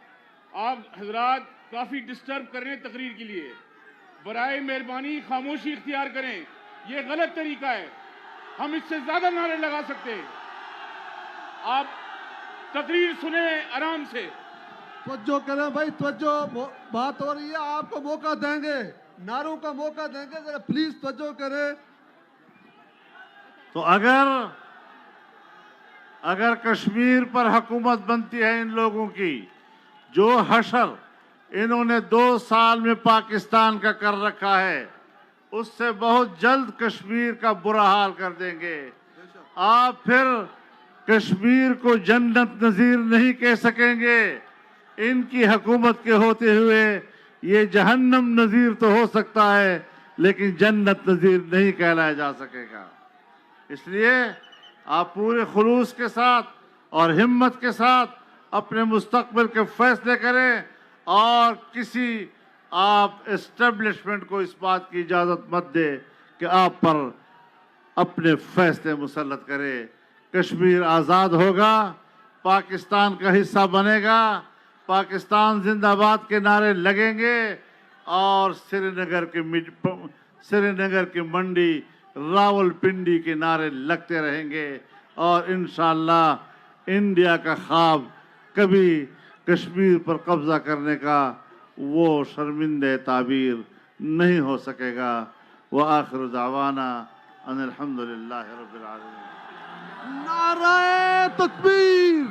आप हजरात काफ़ी डिस्टर्ब कर रहे हैं तकरीर के लिए, बराए मेहरबानी खामोशी इख्तियार करें। ये गलत तरीका है, हम इससे ज़्यादा नारे लगा सकते हैं। आप तकरीर सुने आराम से। तवज्जो करें भाई, तवज्जो, बात हो रही है, आपको मौका देंगे, नारों का मौका देंगे, जरा प्लीज तवज्जो करें। तो अगर कश्मीर पर हुकूमत बनती है इन लोगों की, जो हशर इन्होंने 2 साल में पाकिस्तान का कर रखा है, उससे बहुत जल्द कश्मीर का बुरा हाल कर देंगे। आप फिर कश्मीर को जन्नत नज़ीर नहीं कह सकेंगे। इनकी हुकूमत के होते हुए ये जहन्नम नज़ीर तो हो सकता है, लेकिन जन्नत नज़ीर नहीं कहलाया जा सकेगा। इसलिए आप पूरे खुलूस के साथ और हिम्मत के साथ अपने मुस्तकबिल के फैसले करें और किसी आप एस्टेब्लिशमेंट को इस बात की इजाज़त मत दे कि आप पर अपने फैसले मुसल्लत करे। कश्मीर आज़ाद होगा, पाकिस्तान का हिस्सा बनेगा, पाकिस्तान जिंदाबाद के नारे लगेंगे और श्रीनगर की मंडी, रावलपिंडी के नारे लगते रहेंगे और इंशाअल्लाह इंडिया का ख्वाब कभी कश्मीर पर कब्जा करने का वो शर्मिंदे ताबीर नहीं हो सकेगा। व आखिर दावाना अनिल हम्दुलिल्लाहि रब्बिल आलमीन। नारे तकबीर।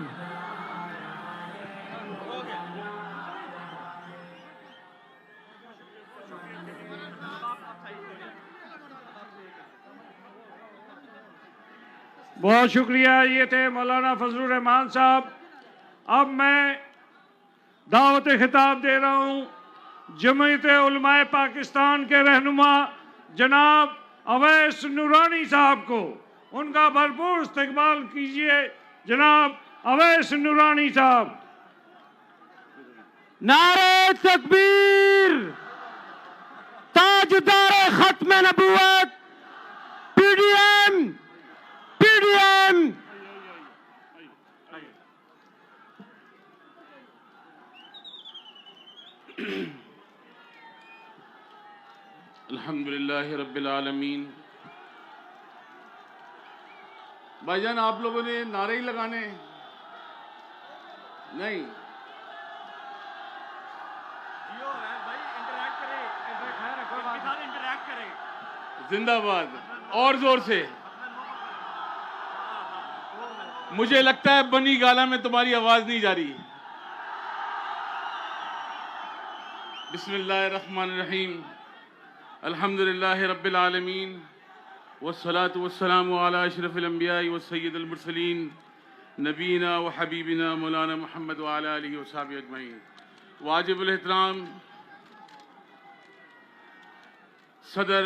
बहुत शुक्रिया। ये थे मौलाना फजलुर रहमान साहब। अब मैं दावत खिताब दे रहा हूँ जमीयत उलमाए पाकिस्तान के रहनुमा जनाब अवैस नूरानी साहब को। उनका भरपूर इस्तकबाल कीजिए जनाब अवैस नूरानी साहब। नारे तकबीर, ताजदार खत्म नबूवत, पीडीएम पीडीएम। अल्हम्दुलिल्लाह रब्बिल आलमीन। भाईजान आप लोगों ने नारे ही लगाने नहीं, जिंदाबाद और जोर से। मुझे लगता है बनी गाला में तुम्हारी आवाज नहीं जा रही। बिस्मिल्लाहिर्रहमानिर्रहीम, अल्हम्दुलिल्लाहि रब्बिल आलमीन, वस्सलातु वस्सलामु अला अशरफिल अंबिया व सय्यिदिल मुरसलीन नबीना व हबीबिना मौलाना मुहम्मद व अला आलिहि व सहबिहि अजमईन। वाजिबुल एहतराम सदर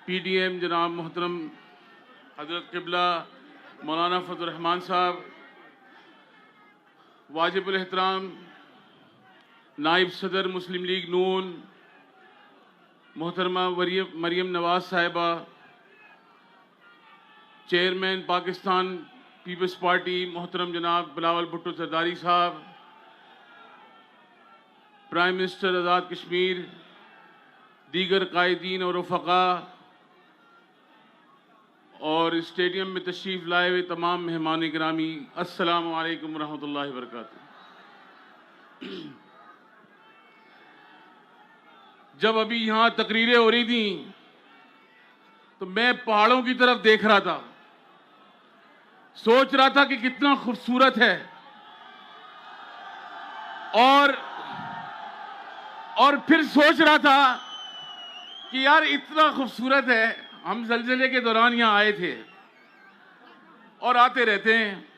PDM जनाब मोहतरम हजरत क़िबला मौलाना फजल रहमान साहब, वाजिबुल एहतराम नाइब सदर मुस्लिम लीग नून मोहतरमा मरियम नवाज साहिबा, चेयरमैन पाकिस्तान पीपल्स पार्टी मोहतरम जनाब बिलावल भुट्टो जरदारी साहब, प्राइम मिनिस्टर आज़ाद कश्मीर, दीगर कायदीन और रफ़क़ा और स्टेडियम में तशरीफ़ लाए हुए तमाम मेहमान गिरामी, अस्सलामु अलैकुम रहमतुल्लाहि व बरकातुहू। जब अभी यहाँ तकरीरें हो रही थी तो मैं पहाड़ों की तरफ देख रहा था, सोच रहा था कि कितना खूबसूरत है, और फिर सोच रहा था कि यार इतना खूबसूरत है। हम ज़लज़ले के दौरान यहाँ आए थे और आते रहते हैं।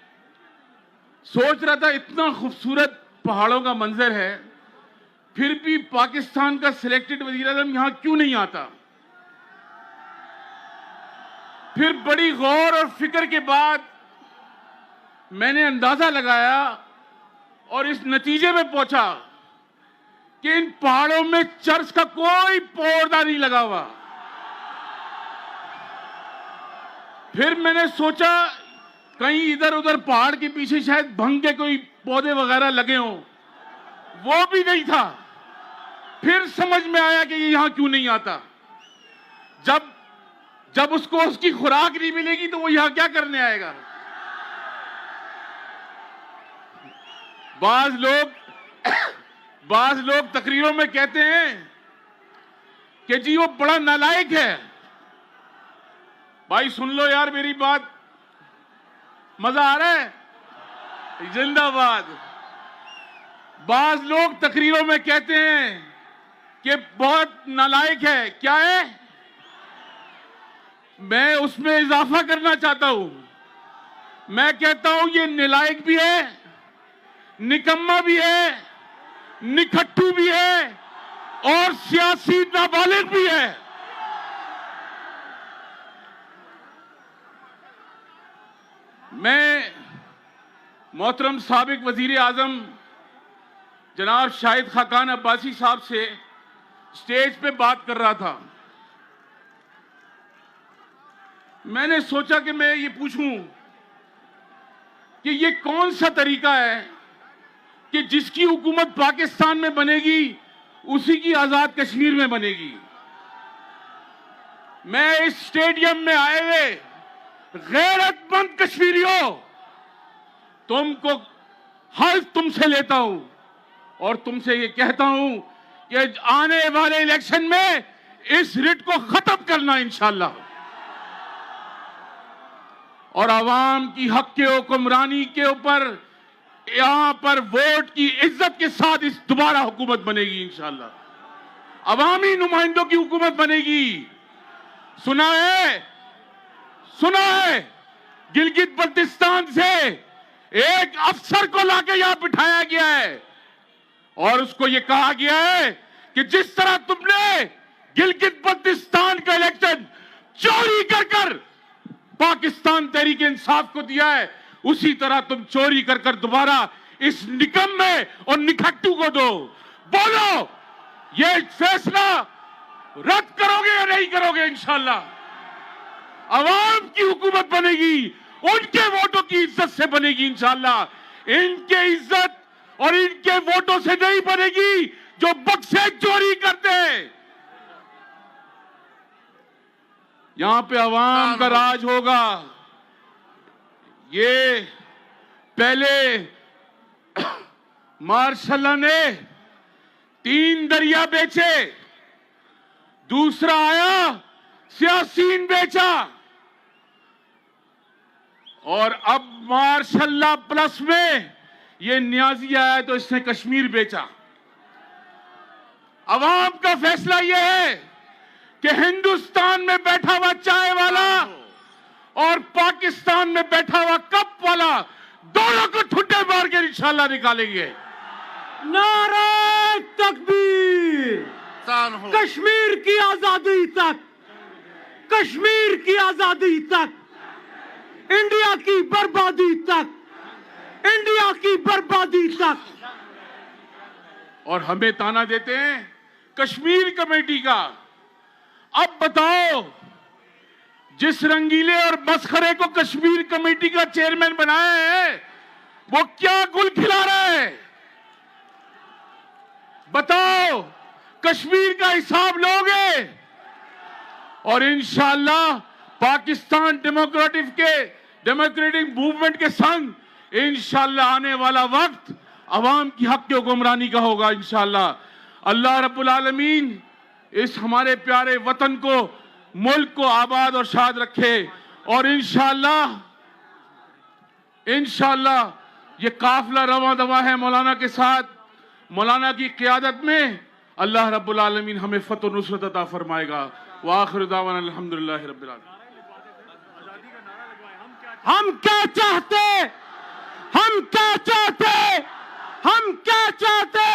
सोच रहा था इतना खूबसूरत पहाड़ों का मंजर है, फिर भी पाकिस्तान का सिलेक्टेड वज़ीर-ए-आज़म यहाँ क्यों नहीं आता। फिर बड़ी गौर और फिक्र के बाद मैंने अंदाजा लगाया और इस नतीजे में पहुंचा कि इन पहाड़ों में चर्च का कोई पौधा नहीं लगा हुआ। फिर मैंने सोचा कहीं इधर उधर पहाड़ के पीछे शायद भंग के कोई पौधे वगैरह लगे हों, वो भी नहीं था। फिर समझ में आया कि ये यहां क्यों नहीं आता। जब उसको उसकी खुराक नहीं मिलेगी तो वो यहां क्या करने आएगा। बाज लोग तकरीरों में कहते हैं कि जी वो बड़ा नालायक है। भाई सुन लो यार मेरी बात, मजा आ रहा है। जिंदाबाद। बाज लोग तकरीरों में कहते हैं कि बहुत नालायक है। क्या है? मैं उसमें इजाफा करना चाहता हूं। मैं कहता हूं ये नालायक भी है, निकम्मा भी है, निखट्टू भी है और सियासी नाबालिग भी है। मैं मोहतरम साबिक वजीर आजम जनाब शाहिद खाकान अब्बासी साहब से स्टेज पे बात कर रहा था। मैंने सोचा कि मैं ये पूछूं कि ये कौन सा तरीका है कि जिसकी हुकूमत पाकिस्तान में बनेगी उसी की आजाद कश्मीर में बनेगी। मैं इस स्टेडियम में आए हुए गैरतमंद कश्मीरियों, तुमको हल्फ तुमसे लेता हूं और तुमसे ये कहता हूं कि आने वाले इलेक्शन में इस रिट को खत्म करना इंशाअल्लाह, और आवाम की हक के हुक्मरानी के ऊपर यहां पर वोट की इज्जत के साथ इस दोबारा हुकूमत बनेगी इंशाअल्लाह। अवामी नुमाइंदों की हुकूमत बनेगी। सुना है गिलगित बल्तिस्तान से एक अफसर को लाके यहां बिठाया गया है और उसको यह कहा गया है कि जिस तरह तुमने गिलगित बल्तिस्तान का इलेक्शन चोरी कर पाकिस्तान तहरीक इंसाफ को दिया है, उसी तरह तुम चोरी कर दोबारा इस निकम्मे और निखट्टू को दो। बोलो ये फैसला रद्द करोगे या नहीं करोगे। इंशाअल्लाह अवाम की हुकूमत बनेगी, उनके वोटों की इज्जत से बनेगी इंशाअल्लाह। इनके इज्जत और इनके वोटों से नहीं बनेगी जो बक्से चोरी करते हैं। यहां पे अवाम का राज होगा। ये पहले मार्शल ने 3 दरिया बेचे, दूसरा आया सियासीन बेचा, और अब मार्शल प्लस में ये न्याजी आया तो इसने कश्मीर बेचा। अवाम का फैसला यह है कि हिंदुस्तान में बैठा हुआ चाय वाला और पाकिस्तान में बैठा हुआ कप वाला, दोनों को ठुड्डे मार के इंशाअल्लाह निकालेंगे। नारे तकबीर, कश्मीर की आजादी तक, कश्मीर की आजादी तक, इंडिया की बर्बादी तक, इंडिया की बर्बादी तक। और हमें ताना देते हैं कश्मीर कमेटी का। अब बताओ, जिस रंगीले और मस्खरे को कश्मीर कमेटी का चेयरमैन बनाया है, वो क्या गुल खिला रहा है? बताओ, कश्मीर का हिसाब लोगे? और इंशाअल्लाह पाकिस्तान डेमोक्रेटिक मूवमेंट के संग इंशाअल्लाह आने वाला वक्त अवाम की हक की हुक्मरानी का होगा इंशाअल्लाह। अल्लाह रब्बुल आलमीन इस हमारे प्यारे वतन को, मुल्क को आबाद और शाद रखे। और इंशाअल्लाह ये काफिला रवां दवा है मौलाना के साथ, मौलाना की क़ियादत में अल्लाह रब्बुल आलमीन हमें फतह नुसरत अता फरमाएगा। व आखिर दावाना अल्हम्दुलिल्लाहि रब्बिल आलमीन। हम क्या चाहते, हम क्या चाहते, हम क्या चाहते?